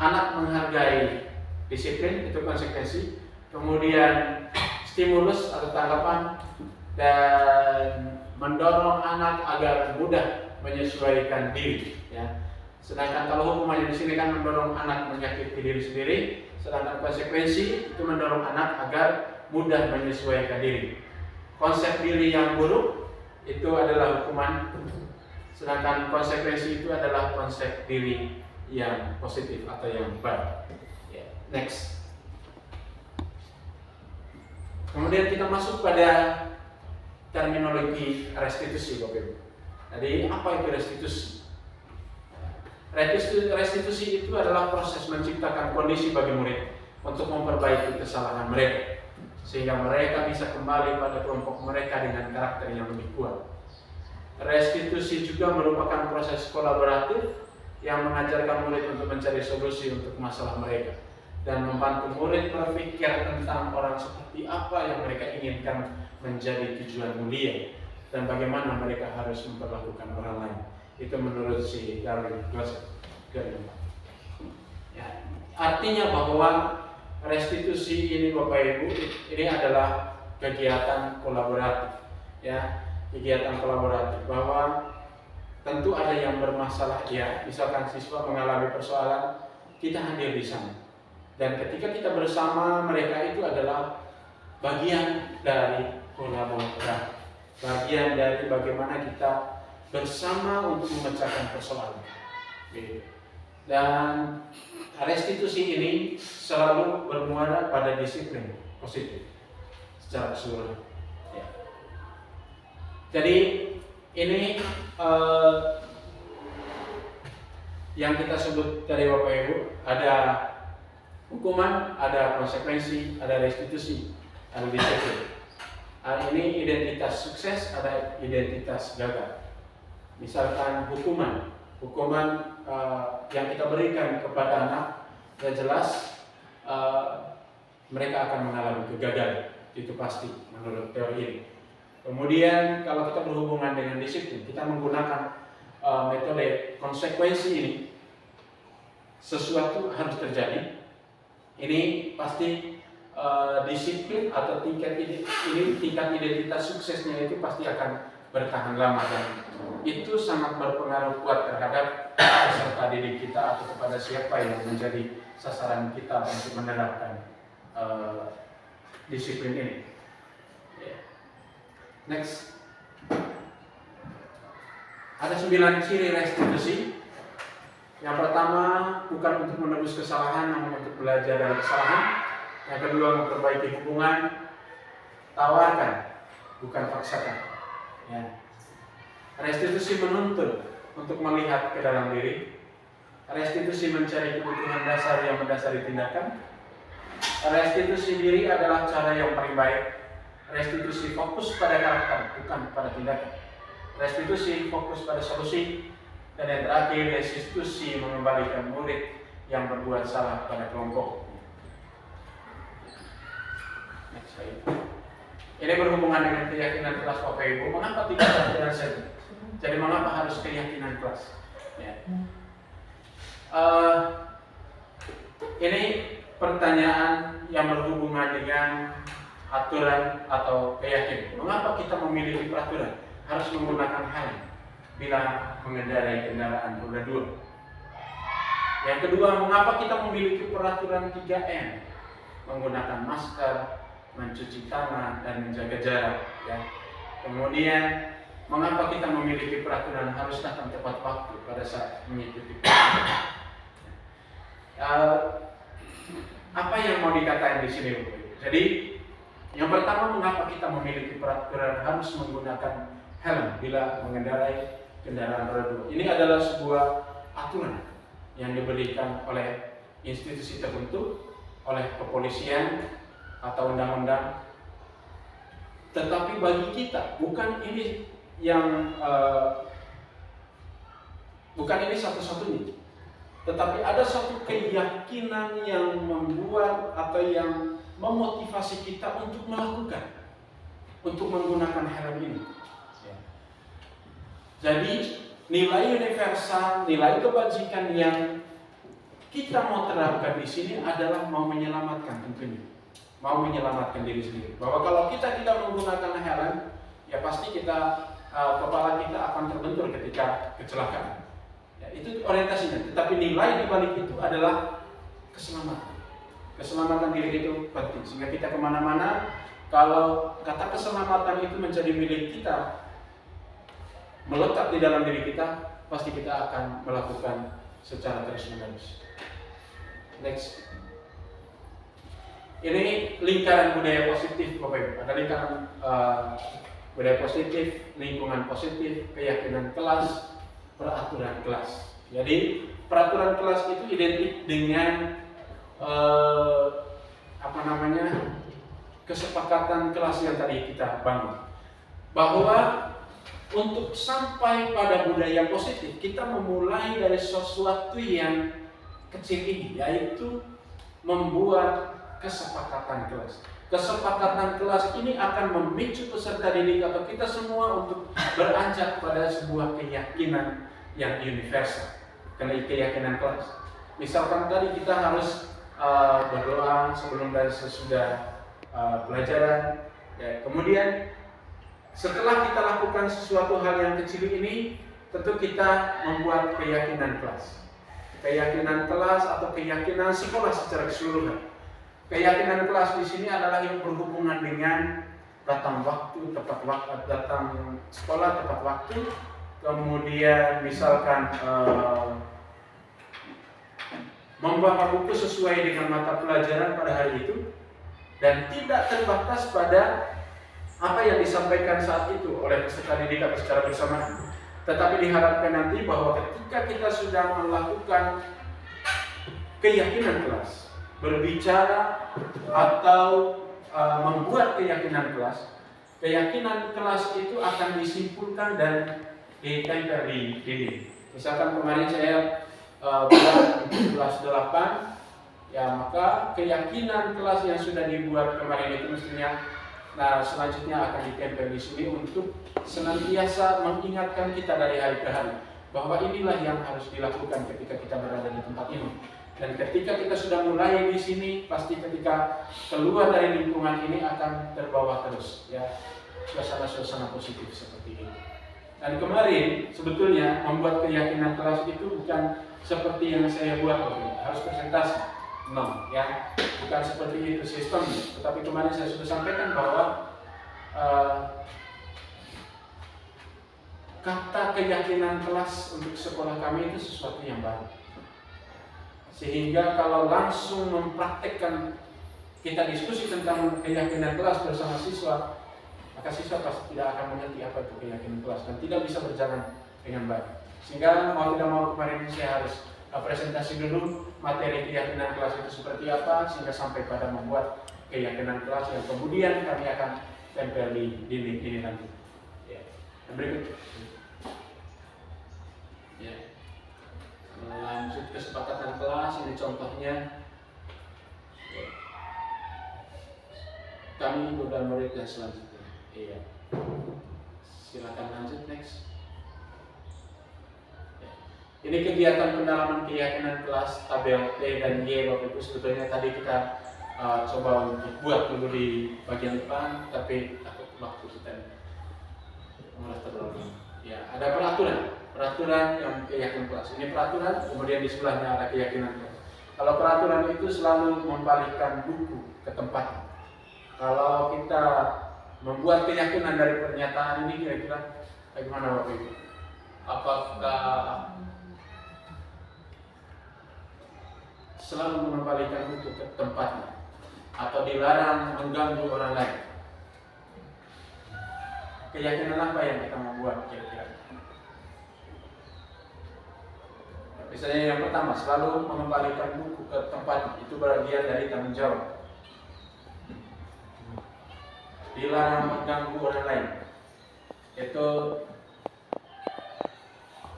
Anak menghargai disiplin, itu konsekuensi. Kemudian stimulus atau tanggapan, dan mendorong anak agar mudah menyesuaikan diri. Ya. Sedangkan kalau hukumannya di sini kan mendorong anak menyakiti diri sendiri, sedangkan konsekuensi itu mendorong anak agar mudah menyesuaikan diri. Konsep diri yang buruk itu adalah hukuman, sedangkan konsekuensi itu adalah konsep diri yang positif atau yang baik. Next. Kemudian kita masuk pada terminologi restitusi, Bapak Ibu. Jadi apa itu restitusi? Restitusi itu adalah proses menciptakan kondisi bagi murid untuk memperbaiki kesalahan mereka, sehingga mereka bisa kembali pada kelompok mereka dengan karakter yang lebih kuat. Restitusi juga merupakan proses kolaboratif yang mengajarkan murid untuk mencari solusi untuk masalah mereka dan membantu murid berpikir tentang orang seperti apa yang mereka inginkan menjadi tujuan mulia dan bagaimana mereka harus memperlakukan orang lain. Itu menurut si Darwin Joseph. Ya, artinya bahwa restitusi ini Bapak Ibu, ini adalah kegiatan kolaboratif, ya, kegiatan kolaboratif bahwa tentu ada yang bermasalah, ya, misalkan siswa mengalami persoalan, kita hadir di sana, dan ketika kita bersama mereka itu adalah bagian dari kolaborasi, bagian dari bagaimana kita bersama untuk memecahkan persoalan. Dan restitusi ini selalu bermuara pada disiplin positif secara keseluruhan. Ya. Jadi ini yang kita sebut dari Bapak Ibu, ada hukuman, ada konsekuensi, ada restitusi, ada disiplin. Ini identitas sukses, ada identitas gagal. Misalkan hukuman yang kita berikan kepada anak, ya jelas mereka akan mengalami kegagalan, itu pasti menurut teori ini. Kemudian kalau kita berhubungan dengan disiplin, kita menggunakan metode konsekuensi ini. Sesuatu harus terjadi, ini pasti disiplin atau tingkat identitas suksesnya itu pasti akan bertahan lama, dan itu sangat berpengaruh kuat terhadap peserta didik kita atau kepada siapa yang menjadi sasaran kita untuk menerapkan disiplin ini. Next, ada 9 ciri restitusi. Yang pertama, bukan untuk menebus kesalahan, namun untuk belajar dari kesalahan. Yang kedua, memperbaiki hubungan. Tawarkan, bukan paksakan. Ya. Restitusi menuntut untuk melihat ke dalam diri. Restitusi mencari kebutuhan dasar yang mendasari tindakan. Restitusi diri adalah cara yang paling baik. Restitusi fokus pada karakter, bukan pada tindakan. Restitusi fokus pada solusi. Dan yang terakhir, restitusi mengembalikan murid yang berbuat salah pada kelompok. Next slide. Ini berhubungan dengan keyakinan kelas Bapak Ibu. Mengapa tidak keyakinan saja? Jadi mengapa harus keyakinan kelas? Ya. Ini pertanyaan yang berhubungan dengan aturan atau keyakinan. Mengapa kita memiliki peraturan? Harus menggunakan helm bila mengendarai kendaraan roda 2. Yang kedua, mengapa kita memiliki peraturan 3M? Menggunakan masker, mencuci tangan, dan menjaga jarak. Ya. Kemudian, mengapa kita memiliki peraturan harus datang tepat waktu pada saat mengikuti peraturan? Apa yang mau dikatakan di sini, Bapak Ibu? Jadi, yang pertama, mengapa kita memiliki peraturan harus menggunakan helm bila mengendarai kendaraan roda 2? Ini adalah sebuah aturan yang diberikan oleh institusi tertentu, oleh kepolisian atau undang-undang. Tetapi bagi kita, bukan ini satu-satunya. Tetapi ada satu keyakinan yang membuat atau yang memotivasi kita untuk melakukan, untuk menggunakan helm ini. Jadi nilai universal, nilai kebajikan yang kita mau terapkan di sini adalah mau menyelamatkan tentunya, mau menyelamatkan diri sendiri. Bahwa kalau kita tidak menggunakan helm, ya pasti kepala kita akan terbentur ketika kecelakaan. Ya, itu orientasinya. Tetapi nilai di balik itu adalah keselamatan. Keselamatan diri itu penting. Sehingga kita kemana-mana, kalau kata keselamatan itu menjadi milik kita, melekat di dalam diri kita, pasti kita akan melakukan secara terus-menerus. Next. Ini lingkaran budaya positif, Bapak Ibu. Ada lingkaran budaya positif, lingkungan positif, keyakinan kelas, peraturan kelas. Jadi peraturan kelas itu identik dengan kesepakatan kelas yang tadi kita bangun. Bahwa untuk sampai pada budaya positif, kita memulai dari sesuatu yang kecil ini, yaitu membuat kesepakatan kelas. Kesepakatan kelas ini akan memicu peserta didik atau kita semua untuk beranjak pada sebuah keyakinan yang universal, keyakinan kelas. Misalkan tadi kita harus berdoa sebelum dan sesudah pelajaran. Ya, kemudian setelah kita lakukan sesuatu hal yang kecil ini, tentu kita membuat keyakinan kelas. Keyakinan kelas atau keyakinan sekolah secara keseluruhan. Keyakinan kelas di sini adalah yang berhubungan dengan datang waktu, tepat waktu, datang sekolah tepat waktu. Kemudian misalkan membawa buku sesuai dengan mata pelajaran pada hari itu, dan tidak terbatas pada apa yang disampaikan saat itu oleh peserta didik atau secara bersamaan. Tetapi diharapkan nanti bahwa ketika kita sudah melakukan keyakinan kelas, berbicara atau membuat keyakinan kelas itu akan disimpulkan dan ditempel di dinding. Misalkan kemarin saya buat kelas 8, ya maka keyakinan kelas yang sudah dibuat kemarin itu mestinya selanjutnya akan ditempel di sini untuk senantiasa mengingatkan kita dari hari ke hari bahwa inilah yang harus dilakukan ketika kita berada di tempat ini. Dan ketika kita sudah mulai di sini, pasti ketika keluar dari lingkungan ini akan terbawa terus, ya. suasana-suasana positif seperti ini. Dan kemarin sebetulnya membuat keyakinan kelas itu bukan seperti yang saya buat waktu itu, harus presentasi. No, ya, bukan seperti itu sistemnya. Tetapi kemarin saya sudah sampaikan bahwa kata keyakinan kelas untuk sekolah kami itu sesuatu yang baru. Sehingga kalau langsung mempraktekkan, kita diskusi tentang keyakinan kelas bersama siswa, maka siswa pasti tidak akan mengerti apa itu keyakinan kelas dan tidak bisa berjalan dengan baik. Sehingga mau tidak mau kemarin saya harus presentasi dulu materi keyakinan kelas itu seperti apa, sehingga sampai pada membuat keyakinan kelas yang kemudian kami akan tempel di dinding ini nanti. Ya. Dan berikut. Ya. Lanjut kesepakatan kelas, ini contohnya. Ya. Kami sudah murid yang selanjutnya. Iya. Silakan lanjut next. Ya. Ini kegiatan pendalaman keyakinan kelas tabel T dan Y waktu itu sebetulnya tadi kita coba untuk buat dulu di bagian depan, tapi takut waktu kita mulai terlalu. Ya, ada peraturan yang keyakinan kelas. Ini peraturan, kemudian di sebelahnya ada keyakinan kelas. Kalau peraturan itu selalu membalikkan buku ke tempatnya. Kalau kita membuat keyakinan dari pernyataan ini kira-kira bagaimana waktu itu? Apakah selalu mengembalikan buku ke tempatnya atau dilarang mengganggu orang lain? Keyakinan apa yang kita membuat kira-kira? Misalnya yang pertama, selalu mengembalikan buku ke tempatnya, itu bagian dari tanggung jawab. Dilarang mengganggu orang lain, itu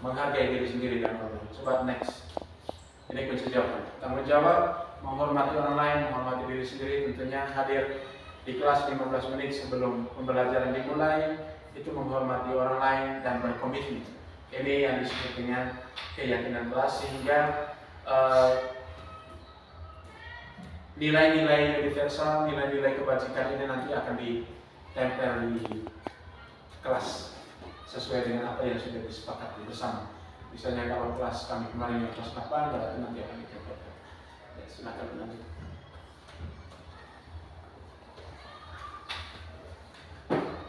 menghargai diri sendiri dan orang lain. Coba next. Ini kunci jawaban. Tanggung jawab, menghormati orang lain, menghormati diri sendiri, tentunya hadir di kelas 15 menit sebelum pembelajaran dimulai, itu menghormati orang lain dan berkomitmen. Ini yang disebut dengan keyakinan kelas, sehingga nilai-nilai universal, nilai-nilai kebajikan ini nanti akan ditempel di kelas sesuai dengan apa yang sudah disepakati bersama. Misalnya kalau kelas kami kemarin yang kelas 8, berarti nanti akan ditempel. Ya, silakan lanjut.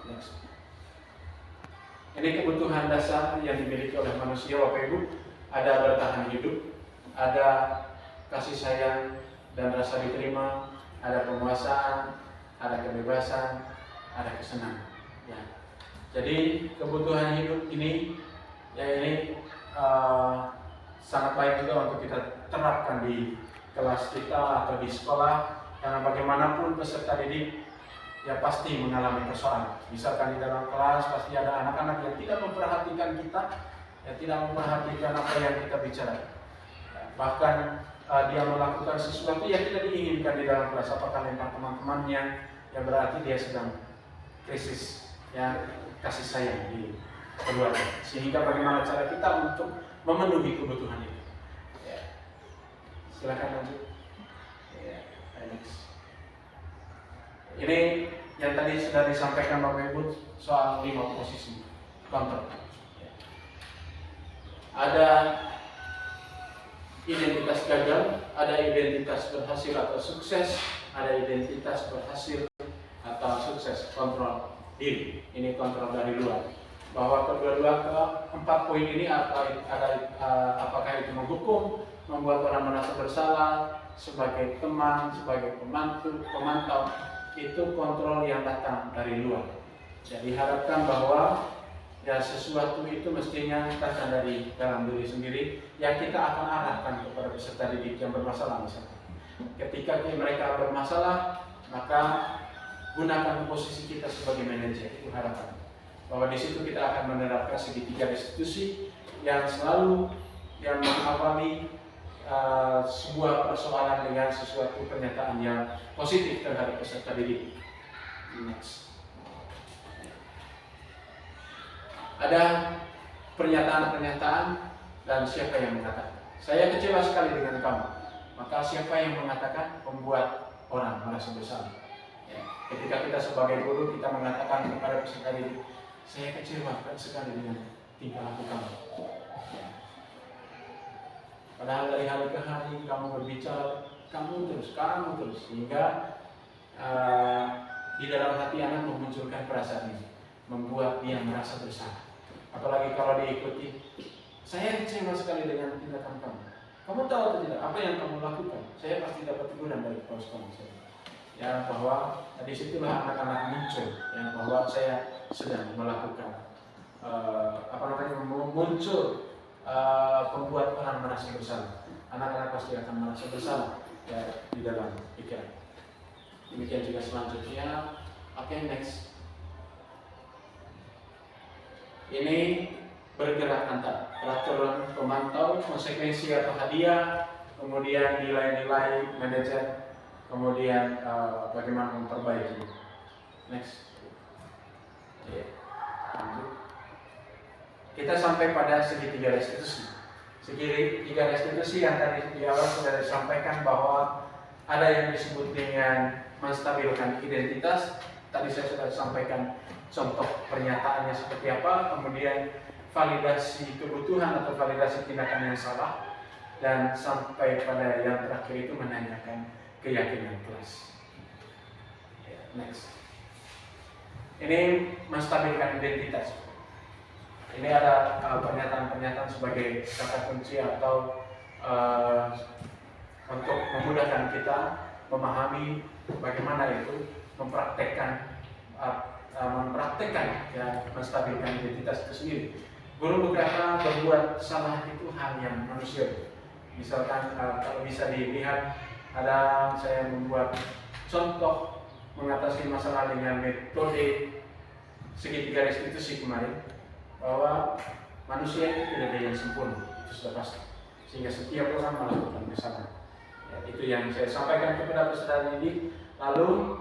Next. Ini kebutuhan dasar yang dimiliki oleh manusia, Bapak Ibu. Ada bertahan hidup, ada kasih sayang dan rasa diterima, ada penguasaan, ada kebebasan, ada kesenangan. Ya. Jadi kebutuhan hidup ini, ya ini sangat baik juga untuk kita terapkan di kelas kita atau di sekolah, karena bagaimanapun peserta didik ya pasti mengalami persoalan. Misalkan di dalam kelas pasti ada anak-anak yang tidak memperhatikan kita, yang tidak memperhatikan apa yang kita bicara. Bahkan dia melakukan sesuatu yang tidak diinginkan di dalam kelas, apakah lempar teman-temannya, ya berarti dia sedang krisis ya kasih sayang di keluarga. Sehingga bagaimana cara kita untuk memenuhi kebutuhan itu. Ya. Silakan lanjut. Ya, next. Ini yang tadi sudah disampaikan Bapak Ibu soal 5 posisi kontrol. Ya. Ada identitas gagal, ada identitas berhasil atau sukses, ada identitas berhasil atau sukses, kontrol diri. Ini kontrol dari luar. Bahwa keempat poin ini apakah itu menghukum, membuat orang merasa bersalah, sebagai teman, sebagai pemantau, itu kontrol yang datang dari luar. Jadi harapkan bahwa ya sesuatu itu mestinya datang dari dalam diri sendiri, yang kita akan arahkan kepada peserta didik yang bermasalah misalnya. Ketika mereka bermasalah, maka gunakan posisi kita sebagai manajer, itu harapan. Bahwa di situ kita akan menerapkan segitiga restitusi yang selalu yang mengawali sebuah persoalan dengan sesuatu pernyataan yang positif terhadap peserta didik. Next. Ada pernyataan-pernyataan dan siapa yang mengatakan. Saya kecewa sekali dengan kamu. Maka siapa yang mengatakan membuat orang merasa bersalah. Ya. Ketika ketika kita sebagai guru kita mengatakan kepada peserta didik, saya kecewa sekali dengan tingkah laku kamu. Padahal dari hari ke hari kamu berbicara, kamu terus, sehingga di dalam hati anak memunculkan perasaan ini, membuat dia merasa bersalah. Apalagi kalau diikuti, saya kecewa sekali dengan tindakan kamu. Kamu tahu atau tidak apa yang kamu lakukan? Saya pasti dapat teguran dari kepala sekolah saya. Ya, bahwa di situlah anak-anak muncul, yang bahwa saya sedang melakukan muncul pembuat orang merasa bersalah. Anak-anak pasti akan merasa bersalah ya, di dalam pikiran. Demikian juga selanjutnya. Oke, next. Ini bergerak antara peraturan pemantau, konsekuensi atau hadiah, kemudian nilai-nilai manajer, kemudian bagaimana memperbaiki. Next. Lanjut. Kita sampai pada segitiga restitusi. Segitiga restitusi yang tadi di awal sudah disampaikan bahwa ada yang disebut dengan menstabilkan identitas. Tadi saya sudah sampaikan contoh pernyataannya seperti apa, kemudian validasi kebutuhan atau validasi tindakan yang salah, dan sampai pada yang terakhir itu menanyakan keyakinan kelas. Next. Ini menstabilkan identitas. Ini ada pernyataan-pernyataan sebagai kata kunci atau untuk memudahkan kita memahami bagaimana itu mempraktekkan ya, menstabilkan identitas itu sendiri. Guru berkata berbuat salah itu hal yang manusiawi. Misalkan kalau bisa dilihat, ada saya membuat contoh mengatasi masalah dengan metode segitiga restitusi kemarin, bahwa manusia itu tidak ada yang sempurna, itu sudah pasti. Sehingga setiap orang melakukan kesalahan. Ya, itu yang saya sampaikan kepada peserta didik. Lalu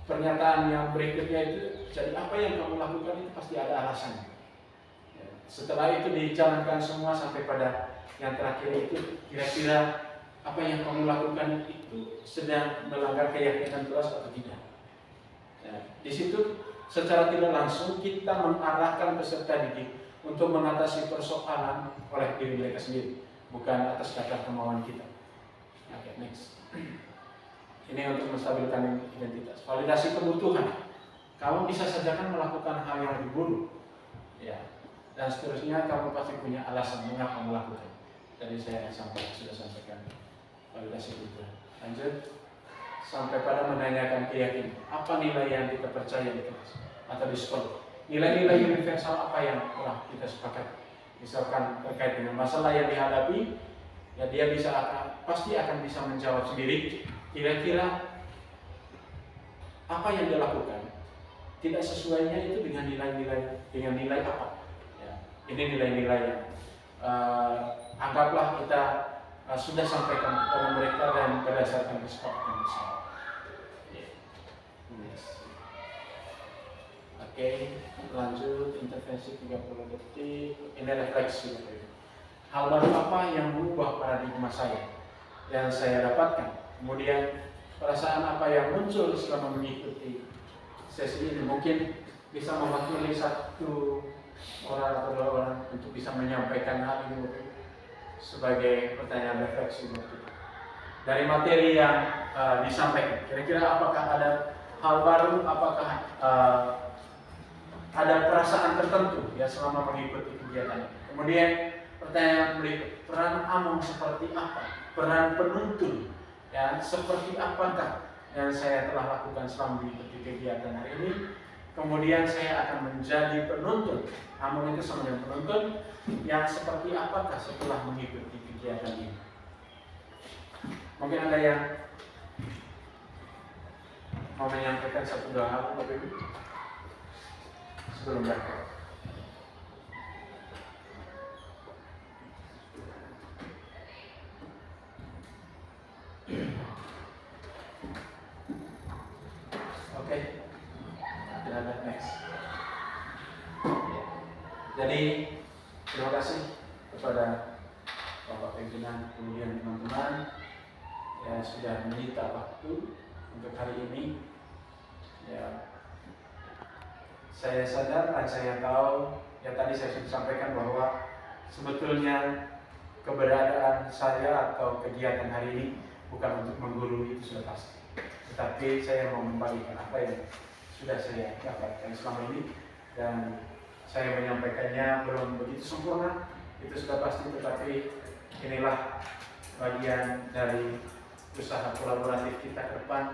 pernyataan yang berikutnya itu, jadi apa yang kamu lakukan itu pasti ada alasannya. Ya, setelah itu dijalankan semua sampai pada yang terakhir itu, kira-kira apa yang kamu lakukan itu sedang melanggar keyakinan kelas atau tidak. Ya, di situ secara tidak langsung kita mengarahkan peserta didik untuk mengatasi persoalan oleh diri mereka sendiri, bukan atas dasar kemauan kita. Oke, next. Ini untuk menstabilkan identitas. Validasi kebutuhan. Kamu bisa saja kan melakukan hal yang lebih buruk, ya, dan seterusnya. Kamu pasti punya alasan mengapa melakukan. Tadi saya sudah sampaikan validasi kebutuhan. Lanjut. Sampai pada menanyakan keyakinan. Apa nilai yang kita percaya di kelas atau di sekolah? Nilai-nilai universal apa yang telah kita sepakat? Misalkan terkait dengan masalah yang dihadapi, ya dia pasti akan bisa menjawab sendiri. Kira-kira apa yang dia lakukan tidak sesuainya itu dengan nilai apa? Ya, ini nilai-nilai yang anggaplah kita sudah sampaikan kepada mereka dan berdasarkan kesepakatan bersama. Oke, lanjut intervensi 30 detik. Ini refleksi. Hal baru apa yang mengubah paradigma saya yang saya dapatkan? Kemudian perasaan apa yang muncul selama mengikuti sesi ini? Mungkin bisa mewakili satu orang atau dua orang untuk bisa menyampaikan hal ini sebagai pertanyaan refleksi buat kita. Dari materi yang disampaikan, kira-kira apakah ada hal baru? Apakah ada perasaan tertentu ya selama mengikuti kegiatan ini? Kemudian pertanyaan berikut, peran Among seperti apa? Peran penuntun ya, seperti apakah yang saya telah lakukan selama mengikuti kegiatan hari ini? Kemudian saya akan menjadi penuntun. Among itu sama dengan penuntun yang seperti apakah setelah mengikuti kegiatan ini? Mungkin ada yang mau menyampaikan satu dua hal lebih sebelum berakhir. Oke, tidak ada next. Jadi terima kasih kepada Bapak Pimpinan, kemudian teman-teman yang sudah menyita waktu untuk hari ini. Ya, saya sadar dan saya tahu, ya tadi saya sudah sampaikan bahwa sebetulnya keberadaan saya atau kegiatan hari ini bukan untuk menggurui, itu sudah pasti. Tetapi saya mau membagikan apa yang sudah saya dapatkan selama ini, dan saya menyampaikannya belum begitu sempurna, itu sudah pasti, tetapi inilah bagian dari usaha kolaboratif kita ke depan,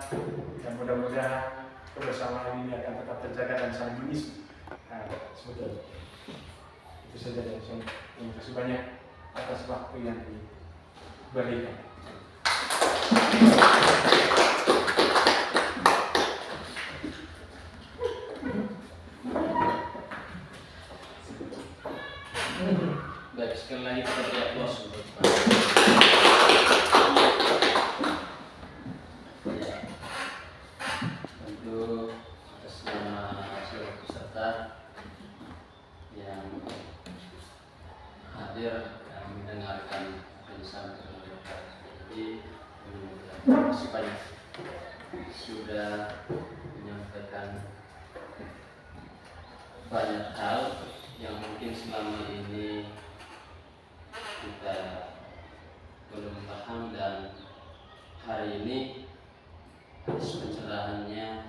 dan mudah-mudahan kebersamaan ini akan tetap terjaga dan saling mengisi. Nah, sebetulnya itu saja dari saya. Terima kasih banyak atas waktu yang diberikan. Baik, sekali lagi kita beri aplaus untuk ya, tentu atas nama seluruh peserta yang hadir dan mendengarkan apa yang disampaikan oleh Pak. Jadi terima kasih banyak sudah menyampaikan banyak hal yang mungkin selama ini kita belum paham, dan hari ini atas pencerahannya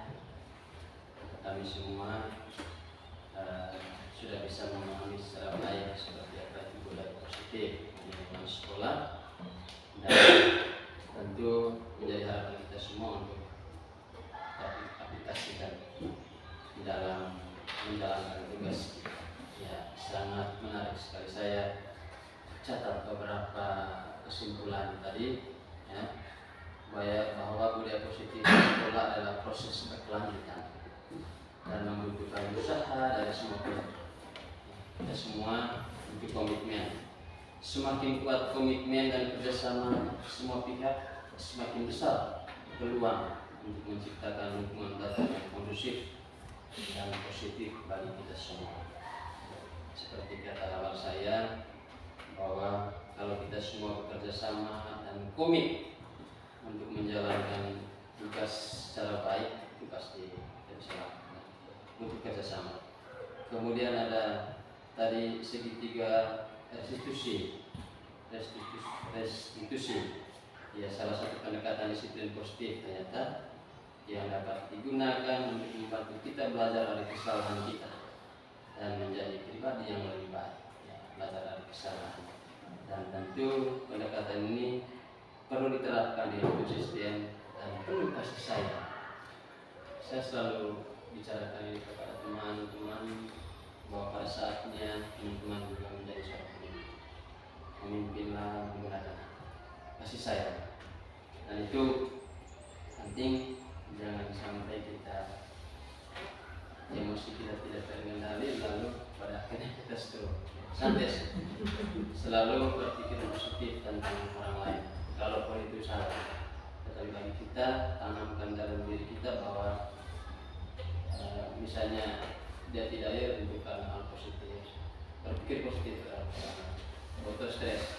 kami semua sudah bisa memahami secara baik seperti apa itu budaya positif di lingkungan sekolah, dan tentu menjadi harapan kita semua untuk aplikasikan di dalam menjalankan tugas. Ya, sangat menarik sekali. Saya catat beberapa kesimpulan tadi, ya, bahwa budaya positif di sekolah adalah proses berkelanjutan dan membutuhkan usaha dari semua pihak. Kita semua butuh komitmen. Semakin kuat komitmen dan kerjasama semua pihak, semakin besar peluang untuk menciptakan lingkungan belajar yang kondusif dan positif bagi kita semua. Seperti kata awal saya, bahwa kalau kita semua bekerja sama dan komit untuk menjalankan tugas secara baik, itu pasti kita bisa lakukan untuk kerjasama. Kemudian ada tadi segitiga restitusi. Ya, salah satu pendekatan disiplin positif ternyata yang dapat digunakan untuk membantu kita belajar dari kesalahan kita dan menjadi pribadi yang lebih baik. Ya, belajar dari kesalahan. Dan tentu pendekatan ini perlu diterapkan dengan konsisten dan penuh kasih sayang. Saya selalu bicarakan ini kepada teman-teman bahwa pada saatnya teman-teman juga menjadi seorang pemimpin. Pemimpinlah menggunakan kasih sayang, dan itu penting. Jangan sampai kita emosi kita tidak terkendali, lalu pada akhirnya kita santai. Selalu berpikir positif tentang orang lain, kalaupun itu salah. Tetapi bagi kita, tanamkan dalam diri kita bahwa misalnya dia tidak ada untuk hal positif, berpikir positif terhadap orang lain. Auto stres,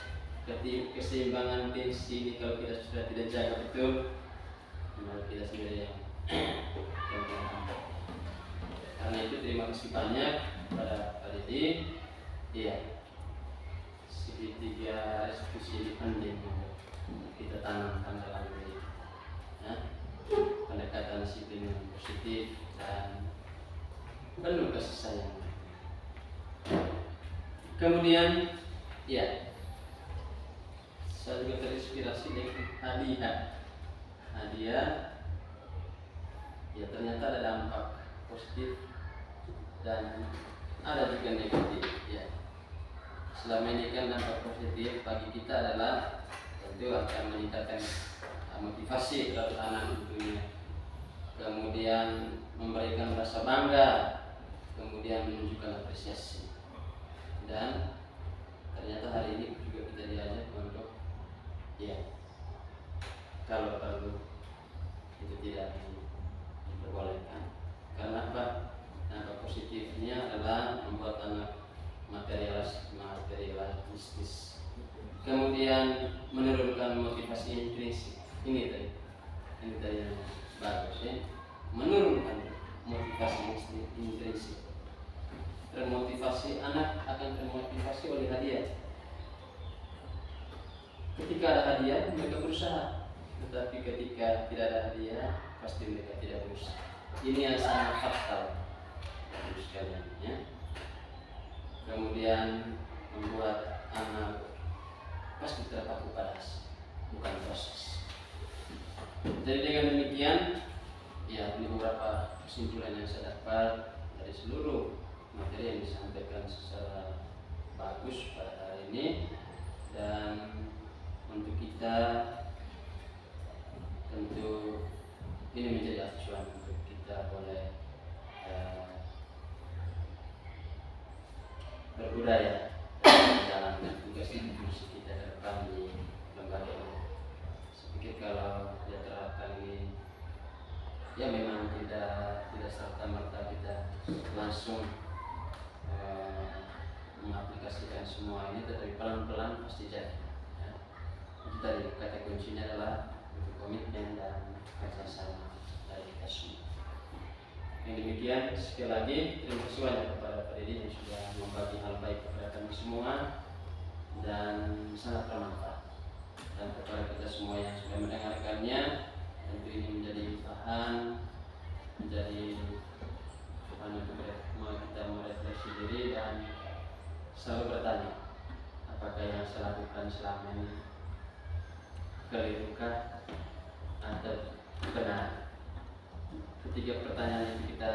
keseimbangan tensi ini kalau kita sudah tidak jaga betul, menurut kita sendiri yang karena itu terima kasih banyak pada kali ini. Iya, segitiga restitusi ini penting untuk kita tanamkan dalam diri, ya. Pendekatan disiplin yang positif dan penuh kasih sayang. Kemudian, ya, saya juga terinspirasi dengan hadiah. Ya, ternyata ada dampak positif dan ada juga negatif. Ya, selama ini kan dampak positif bagi kita adalah tentu akan meningkatkan motivasi terhadap anak tentunya, kemudian memberikan rasa bangga, kemudian menunjukkan apresiasi, dan ternyata hari ini juga kita diajak untuk ya, kalau perlu itu tidak diperbolehkan. Karena apa? Dampak positifnya adalah membuat anak materialistis, kemudian menurunkan motivasi intrinsik. Ini tadi yang bagus, ya, menurunkan intrinsik. Termotivasi, anak akan termotivasi oleh hadiah. Ketika ada hadiah mereka berusaha, tetapi ketika tidak ada hadiah pasti mereka tidak berusaha. Ini yang sangat fatal sekalian ya. Kemudian membuat anak pasti terpaku pada hasil, bukan proses. Jadi dengan demikian ya, ini beberapa kesimpulan yang saya dapat dari seluruh materi yang disampaikan secara bagus pada hari ini. Dan untuk kita tentu ini menjadi acuan untuk kita boleh berbudaya dalam menjalankan tugas institusi kita ke depan di lembaga ini. Saya pikir kalau dia terapkan ini, ya memang tidak serta merta kita langsung mengaplikasikan semua ini, tetapi pelan-pelan pasti jadi. Ya. Itu tadi kata kuncinya adalah komitmen dan kerjasama dari kita semua. Yang demikian, sekali lagi terima kasih banyak kepada Pak Dedi yang sudah membagi hal baik kepada kami semua dan sangat bermanfaat. Dan kepada kita semua yang sudah mendengarkannya, tentu ini menjadi bahan, menjadi bahan untuk kita merefleksi diri dan selalu bertanya, apakah yang saya lakukan selama ini kelirukah atau benar? Ketiga pertanyaan itu kita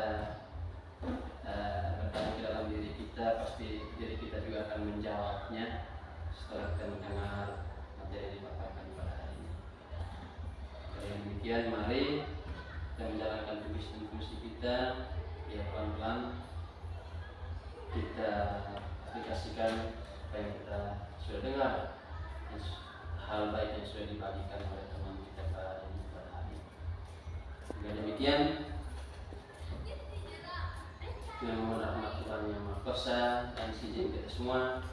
bertanya ke dalam diri kita, pasti diri kita juga akan menjawabnya setelah kita mendengar materi yang dipaparkan pada hari ini. Dengan demikian, mari kita menjalankan tugas dan fungsi kita, ya pelan-pelan kita aplikasikan apa yang kita sudah dengar, hal baik yang sudah dibagikan oleh teman kita pada hari ini. Dengan demikian, dengan mohon rahmat Tuhan yang Maha Kuasa dan izin kita semua,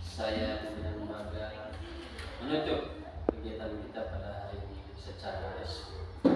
saya dan lembaga menutup kegiatan kita pada hari ini secara resmi.